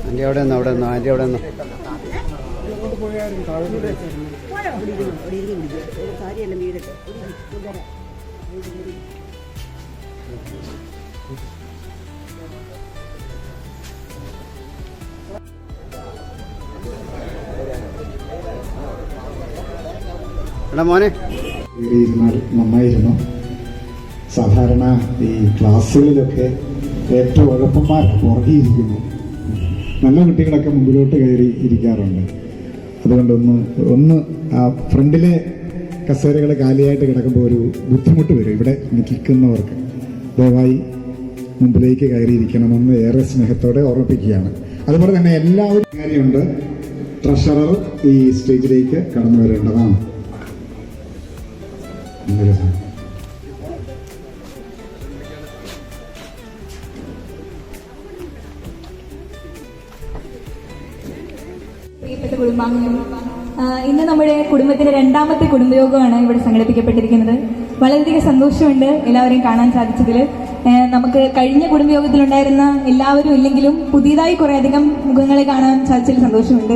Anti അവിടെ നിന്നോ anti അവിടെ നിന്നോ. എടാ മോനെ ഇരുന്നാൽ നന്നായിരുന്നു. സാധാരണ ഈ ക്ലാസ്സുകളിലൊക്കെ ഏറ്റവും ഉഴപ്പന്മാർ പുറകിയിരിക്കുന്നു. നല്ല കുട്ടികളൊക്കെ മുമ്പിലോട്ട് കയറി ഇരിക്കാറുണ്ട്. അതുകൊണ്ട് ഒന്ന് ആ ഫ്രണ്ടിലെ കസേരകൾ കാലിയായിട്ട് കിടക്കുമ്പോൾ ഒരു ബുദ്ധിമുട്ട് വരും ഇവിടെ നിൽക്കുന്നവർക്ക്. ദയവായി മുമ്പിലേക്ക് കയറിയിരിക്കണമെന്ന് ഏറെ സ്നേഹത്തോടെ ഓർമ്മിപ്പിക്കുകയാണ്. അതുപോലെ തന്നെ എല്ലാവരും കാര്യമുണ്ട്. ട്രഷറർ ഈ സ്റ്റേജിലേക്ക് കടന്നു വരേണ്ടതാണ്. പ്രിയപ്പെട്ട കുടുംബാംഗങ്ങൾ, ഇന്ന് നമ്മുടെ കുടുംബത്തിന്റെ രണ്ടാമത്തെ കുടുംബയോഗമാണ് ഇവിടെ സംഘടിപ്പിക്കപ്പെട്ടിരിക്കുന്നത്. വളരെയധികം സന്തോഷമുണ്ട് എല്ലാവരെയും കാണാൻ സാധിച്ചതിൽ. നമുക്ക് കഴിഞ്ഞ കുടുംബയോഗത്തിലുണ്ടായിരുന്ന എല്ലാവരും ഇല്ലെങ്കിലും പുതിയതായി കുറെ അധികം മുഖങ്ങളെ കാണാൻ സാധിച്ചതിൽ സന്തോഷമുണ്ട്.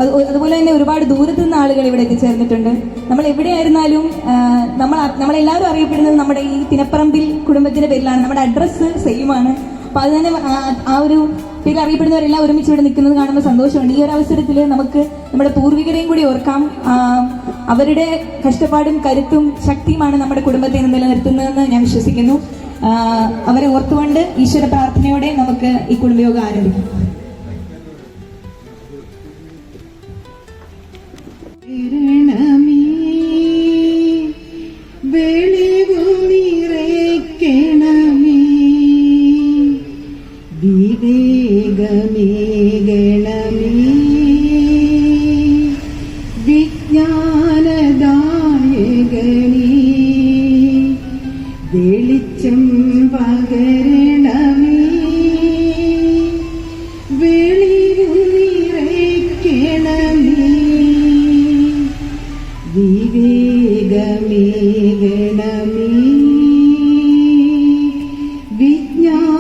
അതുപോലെ തന്നെ ഒരുപാട് ദൂരത്തു നിന്ന് ആളുകൾ ഇവിടെ എത്തിച്ചേർന്നിട്ടുണ്ട്. നമ്മൾ എവിടെയായിരുന്നാലും നമ്മളെല്ലാവരും അറിയപ്പെടുന്നത് നമ്മുടെ ഈ തിനപ്പറമ്പിൽ കുടുംബത്തിന്റെ പേരിലാണ്. നമ്മുടെ അഡ്രസ്സ് സെയിമാണ്. അപ്പൊ അത് തന്നെ ആ ഒരു പേരിൽ അറിയപ്പെടുന്നവരെല്ലാം ഒരുമിച്ച് ഇവിടെ നിൽക്കുന്നത് കാണുമ്പോൾ സന്തോഷമുണ്ട്. ഈ ഒരു അവസരത്തിൽ നമുക്ക് നമ്മുടെ പൂർവികരെയും കൂടി ഓർക്കാം. അവരുടെ കഷ്ടപ്പാടും കരുത്തും ശക്തിയുമാണ് നമ്മുടെ കുടുംബത്തെ നിലനിർത്തുന്നതെന്ന് ഞാൻ വിശ്വസിക്കുന്നു. അവരെ ഓർത്തുകൊണ്ട് ഈശ്വര പ്രാർത്ഥനയോടെ നമുക്ക് ഈ കുടുംബയോഗം ആരംഭിക്കാം. വെളിച്ചം പകരണമേ, വെളിവും നിറയ്ക്കണമേ, വിവേകമേകണമേ, വിജ്ഞാനദായകനേ.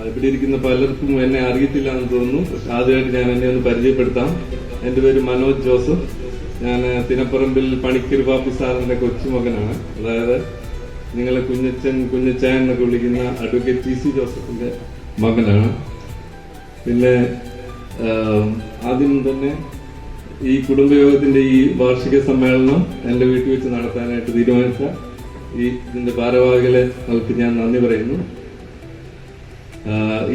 ഇവിടെ ഇരിക്കുന്ന പലർക്കും എന്നെ അറിയത്തില്ല എന്ന് തോന്നുന്നു. ആദ്യമായിട്ട് ഞാൻ എന്നെ ഒന്ന് പരിചയപ്പെടുത്താം. എന്റെ പേര് മനോജ് ജോസഫ്. ഞാൻ തിനപ്പറമ്പിൽ പണിക്കർ ബാപ്പി സാറിന്റെ കൊച്ചുമകനാണ്. അതായത് നിങ്ങളെ കുഞ്ഞച്ചാൻ എന്നൊക്കെ വിളിക്കുന്ന അഡ്വക്കേറ്റ് ടി സി ജോസഫിന്റെ മകനാണ്. പിന്നെ ആദ്യം തന്നെ ഈ കുടുംബയോഗത്തിന്റെ ഈ വാർഷിക സമ്മേളനം എന്റെ വീട്ടിൽ വെച്ച് നടത്താനായിട്ട് തീരുമാനിച്ച ഇതിന്റെ ഭാരവാഹികളെ നമുക്ക് ഞാൻ നന്ദി പറയുന്നു.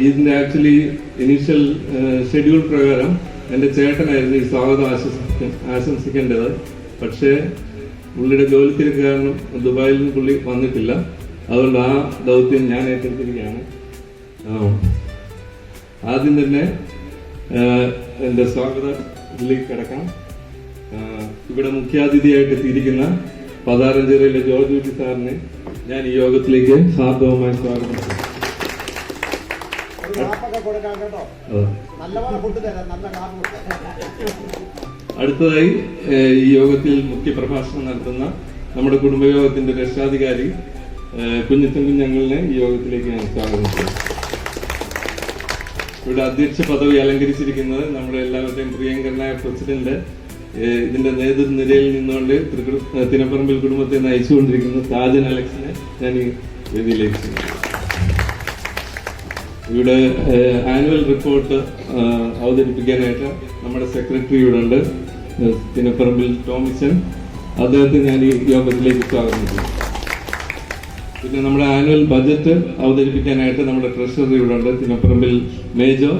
ഇതിന്റെ ആക്ച്വലി ഇനീഷ്യൽ ഷെഡ്യൂൾ പ്രകാരം എന്റെ ചേട്ടനായിരുന്നു ഈ സ്വാഗതം ആശംസിക്കേണ്ടത്. പക്ഷേ പുള്ളിയുടെ ജോലി തിരക്ക് കാരണം ദുബായിൽ നിന്ന് പുള്ളി വന്നിട്ടില്ല. അതുകൊണ്ട് ആ ദൗത്യം ഞാൻ ഏറ്റെടുത്തിരിക്കുകയാണ്. ആദ്യം തന്നെ എന്റെ സ്വാഗതത്തിലേക്ക് കിടക്കാം. ഇവിടെ മുഖ്യാതിഥിയായിട്ട് എത്തിയിരിക്കുന്ന പതാരഞ്ചേരിയിലെ ജോർജ് കുട്ടി സാറിനെ ഞാൻ ഈ യോഗത്തിലേക്ക് ഹാർദവമായി സ്വാഗതം ചെയ്യും. അടുത്തതായി ഈ യോഗത്തിൽ മുഖ്യപ്രഭാഷണം നടത്തുന്ന നമ്മുടെ കുടുംബയോഗത്തിന്റെ രക്ഷാധികാരി കുഞ്ഞിത്തൻകുഞ്ഞങ്ങളിനെ ഈ യോഗത്തിലേക്ക് ഞാൻ സ്വാഗതം ചെയ്യും. ഇവിടെ അധ്യക്ഷ പദവി അലങ്കരിച്ചിരിക്കുന്നത് നമ്മുടെ എല്ലാവരുടെയും പ്രിയങ്കരനായ പ്രസിഡന്റ്, ഇതിന്റെ നേതൃനിരയിൽ നിന്നുകൊണ്ട് തിനപ്പറമ്പിൽ കുടുംബത്തെ നയിച്ചുകൊണ്ടിരിക്കുന്ന സാജൻ അലക്സിനെ ഞാൻ ഈ വേദിയിലേക്ക് ഇവിടെ ആനുവൽ റിപ്പോർട്ട് അവതരിപ്പിക്കാനായിട്ട് നമ്മുടെ സെക്രട്ടറി ഇവിടെ ഉണ്ട്, തിനപ്പറമ്പിൽ ടോമിച്ചൻ. അദ്ദേഹത്തെ ഞാൻ ഈ യോഗത്തിലേക്ക് സ്വാഗതം ചെയ്യുന്നു. പിന്നെ നമ്മുടെ ആനുവൽ ബജറ്റ് അവതരിപ്പിക്കാനായിട്ട് നമ്മുടെ ട്രഷറർ ഇവിടെ ഉണ്ട്, തിനപ്പറമ്പിൽ മേജർ.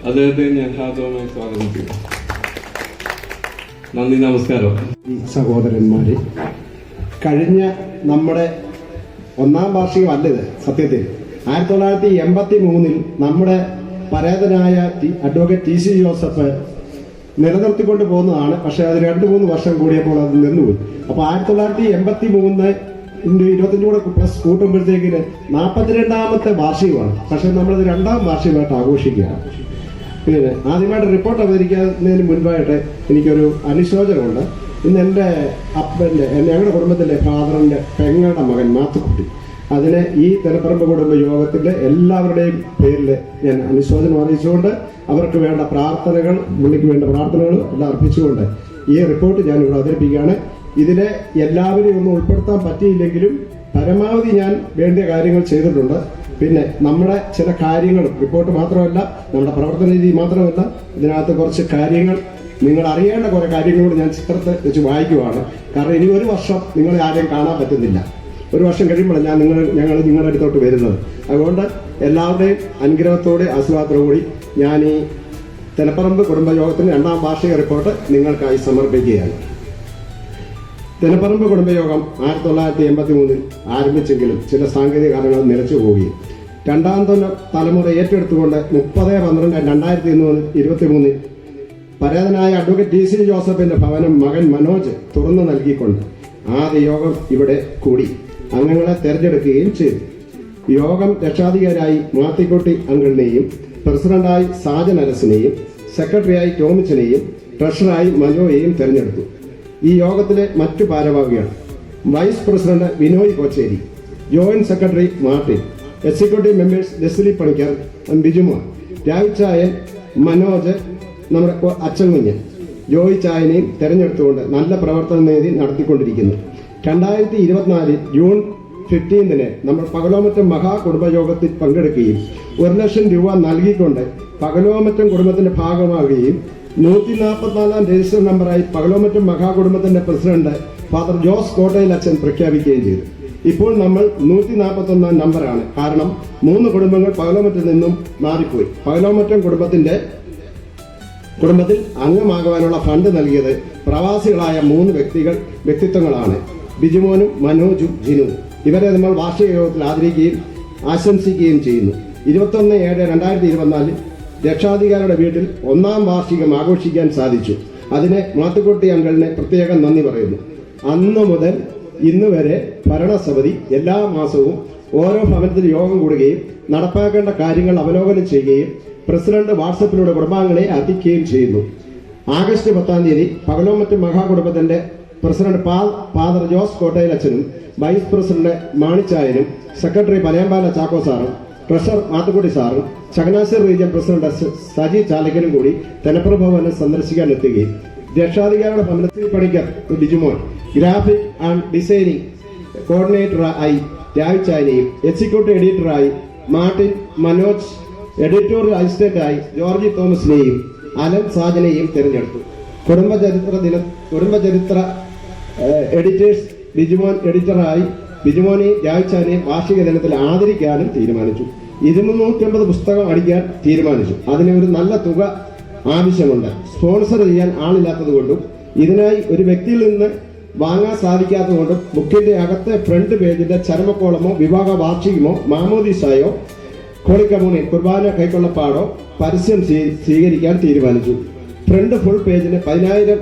അദ്ദേഹത്തെ ഞാൻ ഹാർദവമായി സ്വാഗതം ചെയ്യുന്നു. നന്ദി, നമസ്കാരം. ഈ സഹോദരന്മാര്, കഴിഞ്ഞ നമ്മുടെ 1-ാം വാർഷികമല്ലത് സത്യത്തിൽ. 1983 നമ്മുടെ പരേതനായ അഡ്വക്കേറ്റ് ടി.സി. ജോസഫ് നിലനിർത്തിക്കൊണ്ട് പോകുന്നതാണ്. പക്ഷെ അത് 2-3 വർഷം കൂടിയപ്പോൾ അത് നിന്നുപോയി. അപ്പൊ 1983 25 കൂടെ പ്ലസ് കൂട്ടുമ്പോഴത്തേക്കിന് 42-ാമത്തെ വാർഷികമാണ്. പക്ഷെ നമ്മളത് 2-ാം വാർഷികമായിട്ട് ആഘോഷിക്കുകയാണ്. പിന്നെ ആദ്യമായിട്ട് റിപ്പോർട്ട് അവതരിക്കുന്നതിന് മുൻപായിട്ട് എനിക്കൊരു അനുശോചനമുണ്ട്. ഇന്ന് എൻ്റെ ഞങ്ങളുടെ കുടുംബത്തിലെ ഫാദറിൻ്റെ പെങ്ങളുടെ മകൻ മാത്തുക്കുട്ടി, അതിനെ ഈ തിനപ്പറമ്പ് കുടുംബ യോഗത്തിൻ്റെ എല്ലാവരുടെയും പേരിൽ ഞാൻ അനുശോചനം അറിയിച്ചുകൊണ്ട് അവർക്ക് വേണ്ട പ്രാർത്ഥനകൾ, പുള്ളിക്ക് വേണ്ട പ്രാർത്ഥനകൾ എല്ലാം അർപ്പിച്ചുകൊണ്ട് ഈ റിപ്പോർട്ട് ഞാൻ ഇവിടെ അവതരിപ്പിക്കുകയാണ്. ഇതിലെ എല്ലാവരെയും ഒന്നും ഉൾപ്പെടുത്താൻ പറ്റിയില്ലെങ്കിലും പരമാവധി ഞാൻ വേണ്ടിയ കാര്യങ്ങൾ ചെയ്തിട്ടുണ്ട്. പിന്നെ നമ്മുടെ ചില കാര്യങ്ങൾ, റിപ്പോർട്ട് മാത്രമല്ല, നമ്മുടെ പ്രവർത്തന രീതി മാത്രമല്ല, ഇതിനകത്ത് കുറച്ച് കാര്യങ്ങൾ നിങ്ങൾ അറിയേണ്ട കുറെ കാര്യങ്ങളോട് ഞാൻ ചിത്രത്തെ വെച്ച് വായിക്കുവാണ്. കാരണം ഇനി ഒരു വർഷം നിങ്ങളെ ആരെയും കാണാൻ പറ്റുന്നില്ല. ഒരു വർഷം കഴിയുമ്പോഴാണ് ഞങ്ങൾ നിങ്ങളുടെ അടുത്തോട്ട് വരുന്നത്. അതുകൊണ്ട് എല്ലാവരുടെയും അനുഗ്രഹത്തോടെ ആശീർവാദത്തോടുകൂടി ഞാൻ ഈ തിനപ്പറമ്പ് കുടുംബയോഗത്തിന് 2-ാം വാർഷിക റിപ്പോർട്ട് നിങ്ങൾക്കായി സമർപ്പിക്കുകയാണ്. തിനപ്പറമ്പ് കുടുംബയോഗം 1983 ആരംഭിച്ചെങ്കിലും ചില സാങ്കേതിക കാരണങ്ങൾ നിലച്ചു പോവുകയും 2-ാം തലമുറ ഏറ്റെടുത്തുകൊണ്ട് 30/12/2023 പരേതനായ അഡ്വക്കേറ്റ് ടി.സി. ജോസഫിന്റെ ഭവനം മകൻ മനോജ് തുറന്നു നൽകിക്കൊണ്ട് ആദ്യ യോഗം ഇവിടെ കൂടി അംഗങ്ങളെ തെരഞ്ഞെടുക്കുകയും ചെയ്തു. യോഗം രക്ഷാധികാരിയായി മാത്തിക്കുട്ടി അങ്കിളിനെയും, പ്രസിഡന്റായി സാജൻ അരസിനെയും, സെക്രട്ടറിയായി ടോമിച്ചനെയും, ട്രഷററായി മനോയെയും തെരഞ്ഞെടുത്തു. ഈ യോഗത്തിലെ മറ്റു ഭാരവാഹികൾ: vice president Vinoy Kocheri, joint secretary Martin, executive members Leslie Panicker, Bijumon, Ravichayan, Manoj, നമ്മുടെ അച്ചൻകുഞ്ഞ്, ജോയി ചായനെയും തെരഞ്ഞെടുത്തുകൊണ്ട് നല്ല പ്രവർത്തന രീതി നടത്തിക്കൊണ്ടിരിക്കുന്നു. 2024 ജൂൺ 15 നമ്മൾ പകലോമറ്റം മഹാകുടുംബയോഗത്തിൽ പങ്കെടുക്കുകയും 1 ലക്ഷം രൂപ നൽകിക്കൊണ്ട് പകലോമറ്റം കുടുംബത്തിന്റെ ഭാഗമാവുകയും 144-ാം രജിസ്റ്റർ നമ്പറായി പകലോമറ്റം മഹാകുടുംബത്തിന്റെ പ്രസിഡന്റ് ഫാദർ ജോസ് കോട്ടയിൽ അച്ഛൻ പ്രഖ്യാപിക്കുകയും ചെയ്തു. ഇപ്പോൾ നമ്മൾ 141-ാം നമ്പറാണ്. കാരണം 3 കുടുംബങ്ങൾ പകലോമറ്റത്തിൽ നിന്നും മാറിപ്പോയി. പകലോമറ്റം കുടുംബത്തിൽ അംഗമാകുവാനുള്ള ഫണ്ട് നൽകിയത് പ്രവാസികളായ 3 വ്യക്തിത്വങ്ങളാണ്: ബിജുമോനും മനോജും ജിനുവും. ഇവരെ നമ്മൾ വാർഷിക യോഗത്തിൽ ആദരിക്കുകയും ആശംസിക്കുകയും ചെയ്യുന്നു. 21/7/2024 രക്ഷാധികാരിയുടെ വീട്ടിൽ 1-ാം വാർഷികം ആഘോഷിക്കാൻ സാധിച്ചു. അതിന് മാത്തുക്കുട്ടി അങ്കിളിനെ പ്രത്യേകം നന്ദി പറയുന്നു. അന്നു മുതൽ ഇന്ന് വരെ ഭരണസമിതി എല്ലാ മാസവും ഓരോ ഭവനത്തിൽ യോഗം കൂടുകയും നടപ്പാക്കേണ്ട കാര്യങ്ങൾ അവലോകനം ചെയ്യുകയും പ്രസിഡന്റ് വാട്സപ്പിലൂടെ കുടുംബാംഗങ്ങളെ അറിയിക്കുകയും ചെയ്യുന്നു. ആഗസ്റ്റ് 10-ാം തീയതി പകലോമറ്റം മഹാകുടുംബത്തിന്റെ പ്രസിഡന്റ് ഫാദർ ജോസ് കോട്ടയിൽ അച്ഛനും, വൈസ് പ്രസിഡന്റ് മാണിച്ചായനും, സെക്രട്ടറി പനയമ്പാല ചാക്കോ സാറും, ട്രഷറർ മാത്തുക്കുട്ടി സാറും, ചങ്ങനാശ്ശേരി റീജിയൻ പ്രസിഡന്റ് സജി ചാലക്കനും കൂടി തിനപ്പറമ്പ് ഭവനം സന്ദർശിക്കാൻ എത്തുകയും രക്ഷാധികാരിയുടെ ഭവനത്തിൽ Panicker Bijumon, graphic and designing കോർഡിനേറ്ററായി രാവിച്ചായനെയും, എക്സിക്യൂട്ടീവ് എഡിറ്ററായി മാർട്ടിൻ, മനോജ്, എഡിറ്റോറിയൽ അസിസ്റ്റന്റായി ജോർജി തോമസിനെയും, അലൻ സാജനെയും തിരഞ്ഞെടുത്തു. കുടുംബചരിത്ര എഡിറ്റേഴ്സ് ബിജുമോൻ എഡിറ്ററായി ബിജുമോനെയും രാവിച്ചാനെയും വാർഷിക ദിനത്തിൽ ആദരിക്കാനും തീരുമാനിച്ചു. 250 പുസ്തകം അടിക്കാൻ തീരുമാനിച്ചു. അതിന് ഒരു നല്ല തുക ആവശ്യമുണ്ട്. സ്പോൺസർ ചെയ്യാൻ ആളില്ലാത്തതുകൊണ്ടും ഇതിനായി ഒരു വ്യക്തിയിൽ നിന്ന് വാങ്ങാൻ സാധിക്കാത്തതുകൊണ്ടും ബുക്കിന്റെ അകത്തെ ഫ്രണ്ട് പേജിന്റെ ചരമക്കോളമോ വിവാഹ വാർഷികമോ മാമോദീസായോ കോളിക്കമൂണിൽ കുർബാന കൈക്കൊള്ളപ്പാടോ പരസ്യം സ്വീകരിക്കാൻ തീരുമാനിച്ചു. ഫ്രണ്ട് ഫുൾ പേജിന് 10,000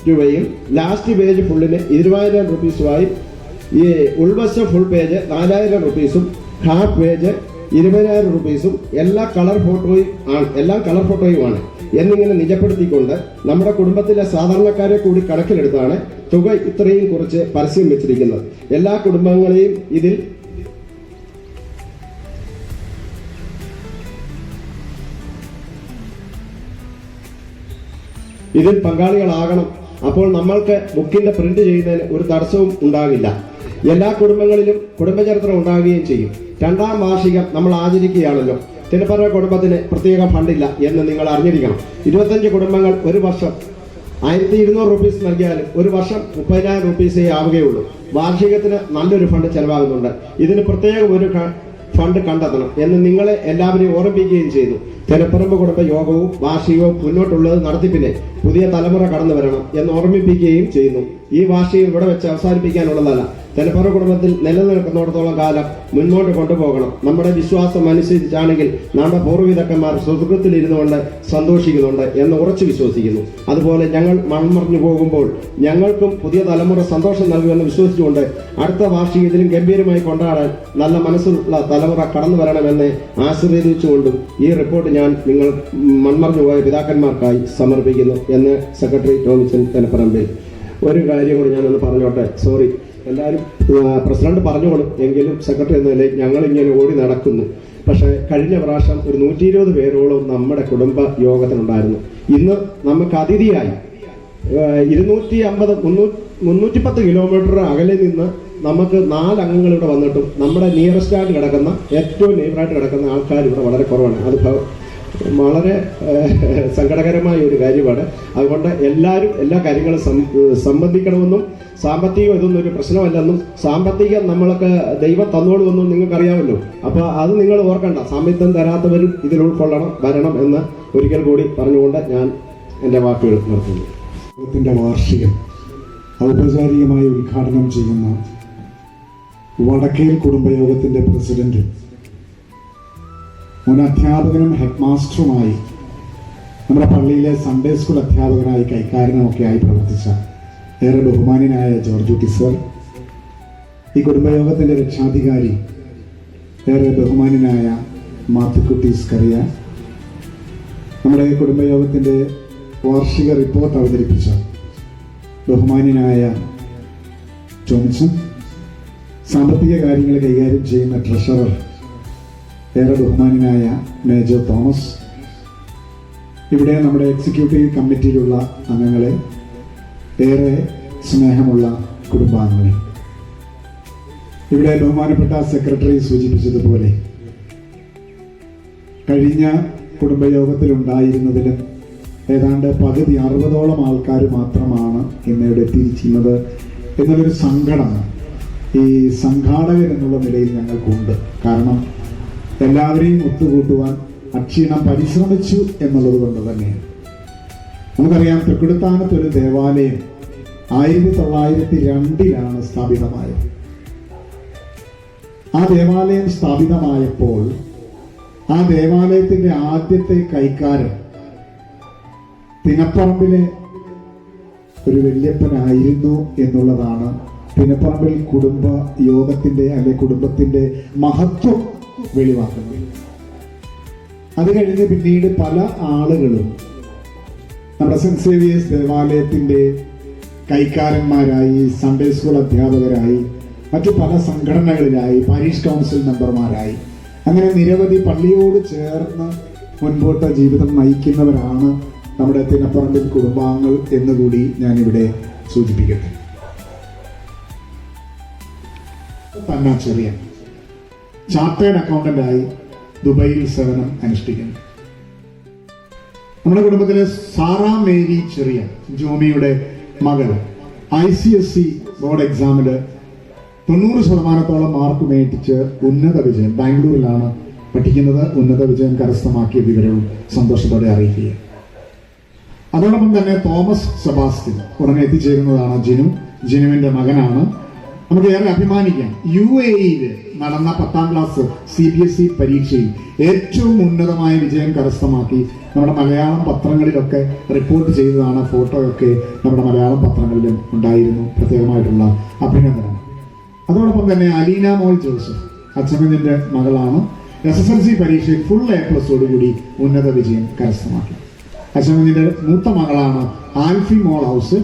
രൂപയും ലാസ്റ്റ് പേജ് ഫുള്ളിന് 20,000 രൂപീസുമായി, ഈ ഉൾവശം ഫുൾ പേജ് 4,000 രൂപീസും ഹാഫ് പേജ് 20,000 രൂപീസും എല്ലാം കളർ ഫോട്ടോയുമാണ് എന്നിങ്ങനെ നിജപ്പെടുത്തിക്കൊണ്ട് നമ്മുടെ കുടുംബത്തിലെ സാധാരണക്കാരെ കൂടി കണക്കിലെടുത്താണ് തുക ഇത്രയും കുറച്ച് പരസ്യം വെച്ചിരിക്കുന്നത്. എല്ലാ കുടുംബങ്ങളെയും ഇതിൽ പങ്കാളികളാകണം. അപ്പോൾ നമ്മൾക്ക് ബുക്കിന്റെ പ്രിന്റ് ചെയ്യുന്നതിന് ഒരു തടസ്സവും ഉണ്ടാകില്ല. എല്ലാ കുടുംബങ്ങളിലും കുടുംബചരിത്രം ഉണ്ടാകുകയും ചെയ്യും. 2-ാം വാർഷികം നമ്മൾ ആചരിക്കുകയാണല്ലോ. തിരുപ്പറമ്പ് കുടുംബത്തിന് പ്രത്യേക ഫണ്ടില്ല എന്ന് നിങ്ങൾ അറിഞ്ഞിരിക്കണം. 25 കുടുംബങ്ങൾ ഒരു വർഷം 1200 റുപ്പീസ് നൽകിയാലും ഒരു വർഷം 30,000 റുപ്പീസേ ആവുകയുള്ളൂ. വാർഷികത്തിന് നല്ലൊരു ഫണ്ട് ചെലവാകുന്നുണ്ട്. ഇതിന് പ്രത്യേകം ഒരു ഫണ്ട് കണ്ടെത്തണം എന്ന് നിങ്ങളെ എല്ലാവരെയും ഓർമ്മിപ്പിക്കുകയും ചെയ്തു. തിരുപ്പറമ്പ് കുടുംബ യോഗവും വാർഷികവും മുന്നോട്ടുള്ളത് നടത്തിപ്പിനെ പുതിയ തലമുറ കടന്നു വരണം എന്ന് ഓർമ്മിപ്പിക്കുകയും ചെയ്യുന്നു. ഈ വാർഷികം ഇവിടെ വെച്ച് അവസാനിപ്പിക്കാനുള്ളതല്ല. തിരുപ്പറമ്പ് കുടുംബത്തിൽ നിലനിൽക്കുന്നിടത്തോളം കാലം മുന്നോട്ട് കൊണ്ടുപോകണം. നമ്മുടെ വിശ്വാസം അനുസരിച്ചാണെങ്കിൽ നമ്മുടെ പൂർവ്വപിതാക്കന്മാർ സുഹൃത്തിലിരുന്നു കൊണ്ട് സന്തോഷിക്കുന്നുണ്ട് എന്ന് ഉറച്ചു വിശ്വസിക്കുന്നു. അതുപോലെ ഞങ്ങൾ മൺമറഞ്ഞു പോകുമ്പോൾ ഞങ്ങൾക്കും പുതിയ തലമുറ സന്തോഷം നൽകുമെന്ന് വിശ്വസിച്ചുകൊണ്ട് അടുത്ത വാർഷികത്തിലും ഗംഭീരമായി കൊണ്ടാടാൻ നല്ല മനസ്സുള്ള തലമുറ കടന്നു വരണമെന്ന് ആശീർവദിച്ചുകൊണ്ടും ഈ റിപ്പോർട്ട് ഞാൻ നിങ്ങൾ മൺമറഞ്ഞുപോയ പിതാക്കന്മാർക്കായി സമർപ്പിക്കുന്നു എന്ന് സെക്രട്ടറി ടോമിച്ചൻ തിരുപ്പറമ്പിൽ. ഒരു കാര്യം കൂടി ഞാനൊന്ന് പറഞ്ഞോട്ടെ. സോറി, എല്ലാവരും പ്രസിഡന്റ് പറഞ്ഞോളും, എങ്കിലും സെക്രട്ടറി എന്ന നിലയിൽ ഞങ്ങൾ ഇങ്ങനെ ഓടി നടക്കുന്നു. പക്ഷേ കഴിഞ്ഞ പ്രാവശ്യം ഒരു 120 പേരോളം നമ്മുടെ കുടുംബ യോഗത്തിനുണ്ടായിരുന്നു. ഇന്ന് നമുക്ക് അതിഥിയായി 250-310 കിലോമീറ്റർ അകലെ നിന്ന് നമുക്ക് 4 അംഗങ്ങൾ ഇവിടെ വന്നിട്ടും നമ്മുടെ നിയറസ്റ്റ് ആയിട്ട് കിടക്കുന്ന ഏറ്റവും നെയ്ബറായിട്ട് കിടക്കുന്ന ആൾക്കാർ ഇവിടെ വളരെ കുറവാണ്. അത് വളരെ സങ്കടകരമായ ഒരു കാര്യമാണ്. അതുകൊണ്ട് എല്ലാവരും എല്ലാ കാര്യങ്ങളും സംബന്ധിക്കണമെന്നും സാമ്പത്തികം ഇതൊന്നും ഒരു പ്രശ്നമല്ലെന്നും സാമ്പത്തികം നമ്മൾക്ക് ദൈവം തന്നോളുമെന്നും നിങ്ങൾക്കറിയാമല്ലോ. അപ്പോൾ അത് നിങ്ങൾ ഓർക്കണ്ട. സാമ്പത്തികം തരാത്തവരും ഇതിൽ ഉൾക്കൊള്ളണം, വരണം എന്ന് ഒരിക്കൽ കൂടി പറഞ്ഞുകൊണ്ട് ഞാൻ എൻ്റെ വാക്കുകൾ നിർത്തുന്നു. യോഗത്തിൻ്റെ വാർഷികം ഔപചാരികമായി ഉദ്ഘാടനം ചെയ്യുന്ന വടക്കേൽ കുടുംബയോഗത്തിൻ്റെ പ്രസിഡന്റ്, മുൻ അധ്യാപകനും ഹെഡ് മാസ്റ്ററുമായി നമ്മുടെ പള്ളിയിലെ സൺഡേ സ്കൂൾ അധ്യാപകനായി കൈക്കാരനുമൊക്കെ ആയി പ്രവർത്തിച്ച ഏറെ ബഹുമാന്യനായ ജോർജുട്ടി സർ, ഈ കുടുംബയോഗത്തിൻ്റെ രക്ഷാധികാരി ഏറെ ബഹുമാന്യനായ മാത്തുക്കുട്ടി സ്കറിയ, നമ്മുടെ കുടുംബയോഗത്തിൻ്റെ വാർഷിക റിപ്പോർട്ട് അവതരിപ്പിച്ച ബഹുമാന്യനായ ജോൺസൺ, സാമ്പത്തിക കാര്യങ്ങൾ കൈകാര്യം ചെയ്യുന്ന ട്രഷറർ ഏറെ ബഹുമാന്യനായ മേജർ തോമസ്, ഇവിടെ നമ്മുടെ എക്സിക്യൂട്ടീവ് കമ്മിറ്റിയിലുള്ള അംഗങ്ങളെ, ഏറെ സ്നേഹമുള്ള കുടുംബാംഗങ്ങളെ, ഇവിടെ ബഹുമാനപ്പെട്ട സെക്രട്ടറി സൂചിപ്പിച്ചതുപോലെ കഴിഞ്ഞ കുടുംബയോഗത്തിലുണ്ടായിരുന്നതിലും ഏതാണ്ട് പകുതി 60ഓളം ആൾക്കാർ മാത്രമാണ് ഇന്നിവിടെ എത്തിയിരിക്കുന്നത് എന്നുള്ളൊരു സങ്കടം ഈ സംഘാടകർ എന്നുള്ള നിലയിൽ ഞങ്ങൾക്കുണ്ട്. കാരണം എല്ലാവരെയും ഒത്തുകൂട്ടുവാൻ അക്ഷീണം പരിശ്രമിച്ചു എന്നുള്ളത് കൊണ്ട് തന്നെയാണ്. നമുക്കറിയാം, തൃക്കുടുത്താനത്ത് ഒരു ദേവാലയം 1902 സ്ഥാപിതമായത്. ആ ദേവാലയം സ്ഥാപിതമായപ്പോൾ ആ ദേവാലയത്തിന്റെ ആദ്യത്തെ കൈക്കാരൻ തിനപ്പറമ്പിലെ ഒരു വല്യപ്പനായിരുന്നു എന്നുള്ളതാണ് തിനപ്പറമ്പിൽ കുടുംബ യോഗത്തിന്റെ അല്ലെ കുടുംബത്തിന്റെ മഹത്വം വെളിവാക്കുന്നത്. അത് കഴിഞ്ഞ് പിന്നീട് പല ആളുകളും നമ്മുടെ സെന്റ് സേവിയേഴ്സ് ദേവാലയത്തിന്റെ കൈക്കാരന്മാരായി, സൺഡേ സ്കൂൾ അധ്യാപകരായി, മറ്റു പല സംഘടനകളിലായി, പാരീഷ് കൗൺസിൽ മെമ്പർമാരായി, അങ്ങനെ നിരവധി പള്ളിയോട് ചേർന്ന് മുൻപോട്ട് ജീവിതം നയിക്കുന്നവരാണ് നമ്മുടെ തിനപ്പറമ്പിൽ കുടുംബാംഗങ്ങൾ എന്നുകൂടി ഞാനിവിടെ സൂചിപ്പിക്കട്ടെ. തന്നെ ചെറിയൻ ചാർട്ടേഡ് അക്കൗണ്ടന്റായി ദുബൈയിൽ സേവനം അനുഷ്ഠിക്കുന്നു. നമ്മുടെ കുടുംബത്തിലെ സാറാ മേരി ചെറിയൻ, ജോമിയുടെ മകൾ, ICSE ബോർഡ് എക്സാമില് 90% മാർക്ക് മേടിച്ച് ഉന്നത വിജയം, ബാംഗ്ലൂരിലാണ് പഠിക്കുന്നത്, ഉന്നത വിജയം കരസ്ഥമാക്കിയ വിവരവും സന്തോഷത്തോടെ അറിയിക്കുക. അതോടൊപ്പം തന്നെ തോമസ് സെബാസ്റ്റ്യൻ ഉടനെ എത്തിച്ചേരുന്നതാണ്. ജിനുവിന്റെ മകനാണ്. നമുക്ക് ഏറെ അഭിമാനിക്കാം. UAE നടന്ന 10ാം ക്ലാസ് CBSE പരീക്ഷയിൽ ഏറ്റവും ഉന്നതമായ വിജയം കരസ്ഥമാക്കി നമ്മുടെ മലയാളം പത്രങ്ങളിലൊക്കെ റിപ്പോർട്ട് ചെയ്തതാണ്. ഫോട്ടോയൊക്കെ നമ്മുടെ മലയാളം പത്രങ്ങളിലും ഉണ്ടായിരുന്നു. പ്രത്യേകമായിട്ടുള്ള അഭിനന്ദനം. അതോടൊപ്പം തന്നെ അലീന മോൾ ജോസഫ് അച്ഛനന്റെ മകളാണ്. SSLC പരീക്ഷയിൽ ഫുൾ A+ഓടുകൂടി ഉന്നത വിജയം കരസ്ഥമാക്കി. അച്ഛനന്റെ മൂത്ത മകളാണ് ആൽഫി മോൾ ഹൗസ്.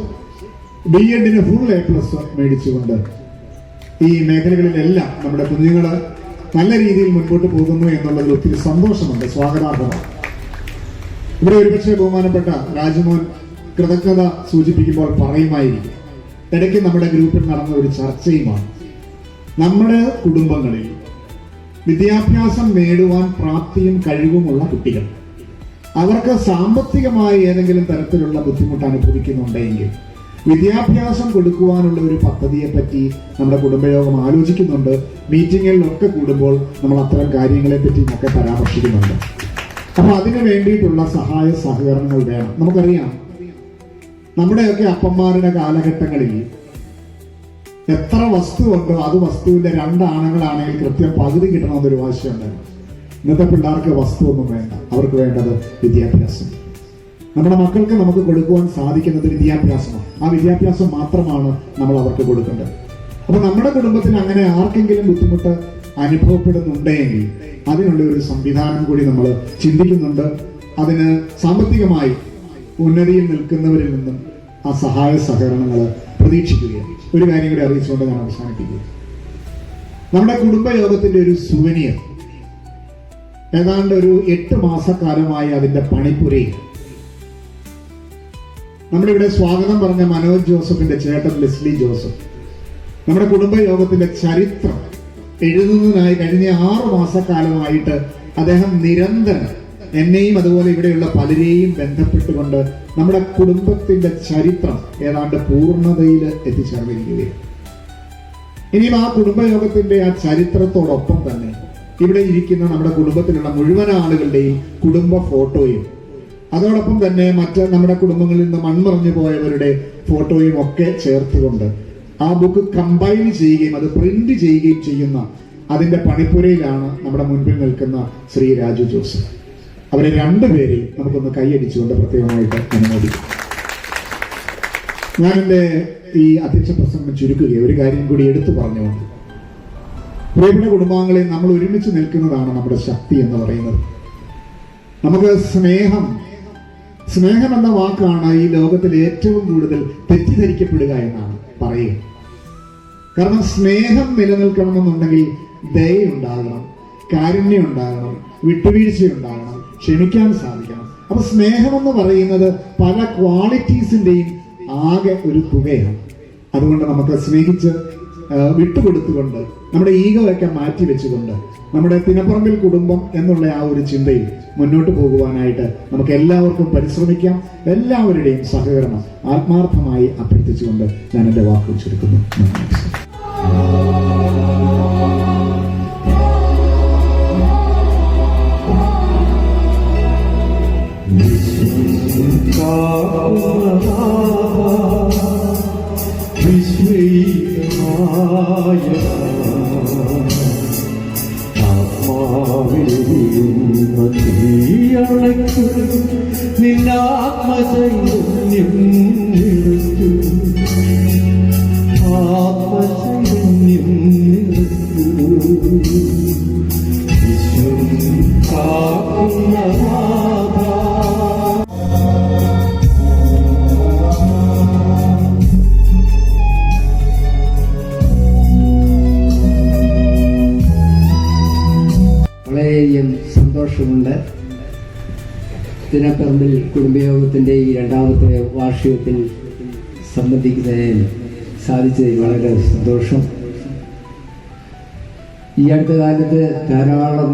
B.Ed ഫുൾ A+ മേടിച്ചുകൊണ്ട് ഈ മേഖലകളിലെല്ലാം നമ്മുടെ കുഞ്ഞുങ്ങള് നല്ല രീതിയിൽ മുൻപോട്ട് പോകുന്നു എന്നുള്ളതിൽ ഒത്തിരി സന്തോഷമുണ്ട്, സ്വാഗതാർഹമാണ്. ഇവിടെ ഒരുപക്ഷെ ബഹുമാനപ്പെട്ട രാജ്മോഹൻ കൃതജ്ഞത സൂചിപ്പിക്കുമ്പോൾ പറയുമായിരിക്കും, ഇടയ്ക്ക് നമ്മുടെ ഗ്രൂപ്പിൽ നടന്ന ഒരു ചർച്ചയുമാണ്. നമ്മുടെ കുടുംബങ്ങളിൽ വിദ്യാഭ്യാസം നേടുവാൻ പ്രാപ്തിയും കഴിവുമുള്ള കുട്ടികൾ. അവർക്ക് സാമ്പത്തികമായി ഏതെങ്കിലും തരത്തിലുള്ള ബുദ്ധിമുട്ട് അനുഭവിക്കുന്നുണ്ടെങ്കിൽ വിദ്യാഭ്യാസം കൊടുക്കുവാനുള്ള ഒരു പദ്ധതിയെ പറ്റി നമ്മുടെ കുടുംബയോഗം ആലോചിക്കുന്നുണ്ട്. മീറ്റിങ്ങുകളിലൊക്കെ കൂടുമ്പോൾ നമ്മൾ അത്തരം കാര്യങ്ങളെ പറ്റിയൊക്കെ പരാമർശിക്കുന്നുണ്ട്. അപ്പൊ അതിനു വേണ്ടിയിട്ടുള്ള സഹായ സഹകരണങ്ങൾ വേണം. നമുക്കറിയാം, നമ്മുടെയൊക്കെ അപ്പന്മാരുടെ കാലഘട്ടങ്ങളിൽ എത്ര വസ്തു ഉണ്ടോ അത് വസ്തുവിന്റെ 2 ആണുങ്ങളാണെങ്കിൽ കൃത്യം പകുതി കിട്ടണമെന്നൊരു വാശിയുണ്ടായിരുന്നു. ഇന്നത്തെ പിള്ളേർക്ക് വസ്തുവൊന്നും വേണ്ട, അവർക്ക് വേണ്ടത് വിദ്യാഭ്യാസം. നമ്മുടെ മക്കൾക്ക് നമുക്ക് കൊടുക്കുവാൻ സാധിക്കുന്നത് വിദ്യാഭ്യാസമാണ്. ആ വിദ്യാഭ്യാസം മാത്രമാണ് നമ്മൾ അവർക്ക് കൊടുക്കേണ്ടത്. അപ്പൊ നമ്മുടെ കുടുംബത്തിന് അങ്ങനെ ആർക്കെങ്കിലും ബുദ്ധിമുട്ട് അനുഭവപ്പെടുന്നുണ്ടെങ്കിൽ അതിനുള്ള ഒരു സംവിധാനം കൂടി നമ്മൾ ചിന്തിക്കുന്നുണ്ട്. അതിന് സാമ്പത്തികമായി ഉന്നതിയിൽ നിൽക്കുന്നവരിൽ നിന്നും ആ സഹായ സഹകരണങ്ങൾ പ്രതീക്ഷിക്കുകയാണ്. ഒരു കാര്യം കൂടി അറിയിച്ചുകൊണ്ട് ഞാൻ അവസാനിപ്പിക്കുക. നമ്മുടെ കുടുംബയോഗത്തിന്റെ ഒരു സുവനിയർ ഏതാണ്ട് ഒരു 8 മാസക്കാലമായി അതിന്റെ പണിപ്പുരയിൽ നമ്മുടെ ഇവിടെ സ്വാഗതം പറഞ്ഞ മനോജ് ജോസഫിന്റെ ചേട്ടൻ ലെസ്ലി ജോസഫ് നമ്മുടെ കുടുംബയോഗത്തിന്റെ ചരിത്രം എഴുതുന്നതിനായി കഴിഞ്ഞ 6 മാസക്കാലമായിട്ട് അദ്ദേഹം നിരന്തരം എന്നെയും അതുപോലെ ഇവിടെയുള്ള പലരെയും ബന്ധപ്പെട്ടുകൊണ്ട് നമ്മുടെ കുടുംബത്തിന്റെ ചരിത്രം ഏതാണ്ട് പൂർണ്ണതയിൽ എത്തിച്ചേർന്നിരിക്കുകയാണ്. ഇനിയും ആ കുടുംബയോഗത്തിന്റെ ആ ചരിത്രത്തോടൊപ്പം തന്നെ ഇവിടെ ഇരിക്കുന്ന നമ്മുടെ കുടുംബത്തിലുള്ള മുഴുവൻ ആളുകളുടെയും കുടുംബ ഫോട്ടോയും അതോടൊപ്പം തന്നെ മറ്റ് നമ്മുടെ കുടുംബങ്ങളിൽ നിന്ന് മൺമറഞ്ഞു പോയവരുടെ ഫോട്ടോയും ഒക്കെ ചേർത്തുകൊണ്ട് ആ ബുക്ക് കമ്പൈൽ ചെയ്യുകയും അത് പ്രിന്റ് ചെയ്യുകയും ചെയ്യുന്ന അതിന്റെ പണിപ്പുരയിലാണ് നമ്മുടെ മുൻപിൽ നിൽക്കുന്ന ശ്രീ രാജു ജോസഫ്. അവരെ 2 പേരെയും നമുക്കൊന്ന് കൈയടിച്ചുകൊണ്ട് പ്രത്യേകമായിട്ട് അനുമോദിക്കും. ഞാൻ എൻ്റെ ഈ അധ്യക്ഷ പ്രസംഗം ചുരുക്കുകയും ഒരു കാര്യം കൂടി എടുത്തു പറഞ്ഞുകൊണ്ട്, പ്രിയപ്പെട്ട കുടുംബാംഗങ്ങളെ, നമ്മൾ ഒരുമിച്ച് നിൽക്കുന്നതാണ് നമ്മുടെ ശക്തി എന്ന് പറയുന്നത്. നമുക്ക് സ്നേഹം എന്ന വാക്കാണ് ഈ ലോകത്തിൽ ഏറ്റവും കൂടുതൽ തെറ്റിദ്ധരിക്കപ്പെടുക എന്നാണ് പറയുക. കാരണം സ്നേഹം നിലനിൽക്കണമെന്നുണ്ടെങ്കിൽ ദയയുണ്ടാകണം, കാരുണ്യം ഉണ്ടാകണം, വിട്ടുവീഴ്ച ഉണ്ടാകണം, ക്ഷമിക്കാൻ സാധിക്കണം. അപ്പൊ സ്നേഹമെന്ന് പറയുന്നത് പല ക്വാളിറ്റീസിന്റെയും ആകെ ഒരു തുകയാണ്. അതുകൊണ്ട് നമുക്ക് സ്നേഹിച്ച് വിട്ടുകൊടുത്തുകൊണ്ട് നമ്മുടെ ഈഗോയൊക്കെ മാറ്റി വെച്ചുകൊണ്ട് നമ്മുടെ തിനപ്പറമ്പിൽ കുടുംബം എന്നുള്ള ആ ഒരു ചിന്തയിൽ മുന്നോട്ട് പോകുവാനായിട്ട് നമുക്ക് എല്ലാവർക്കും പരിശ്രമിക്കാം. എല്ലാവരുടെയും സഹകരണം ആത്മാർത്ഥമായി അഭ്യർത്ഥിച്ചുകൊണ്ട് ഞാൻ എൻ്റെ വാക്കുകൾ ചുരുക്കുന്നു. നിന്നാത്മചൈതന്യം ആത്മചൈതന്യം വിശ്വം കാക്കുന്ന വളരെയധികം സന്തോഷമുണ്ട്. തിനപ്പറമ്പിൽ കുടുംബയോഗത്തിൻ്റെ ഈ 2ാമത്തെ വാർഷികത്തിൽ സംബന്ധിക്കുന്നതിന് സാധിച്ചതിൽ വളരെ സന്തോഷം. ഈ അടുത്ത കാലത്ത് ധാരാളം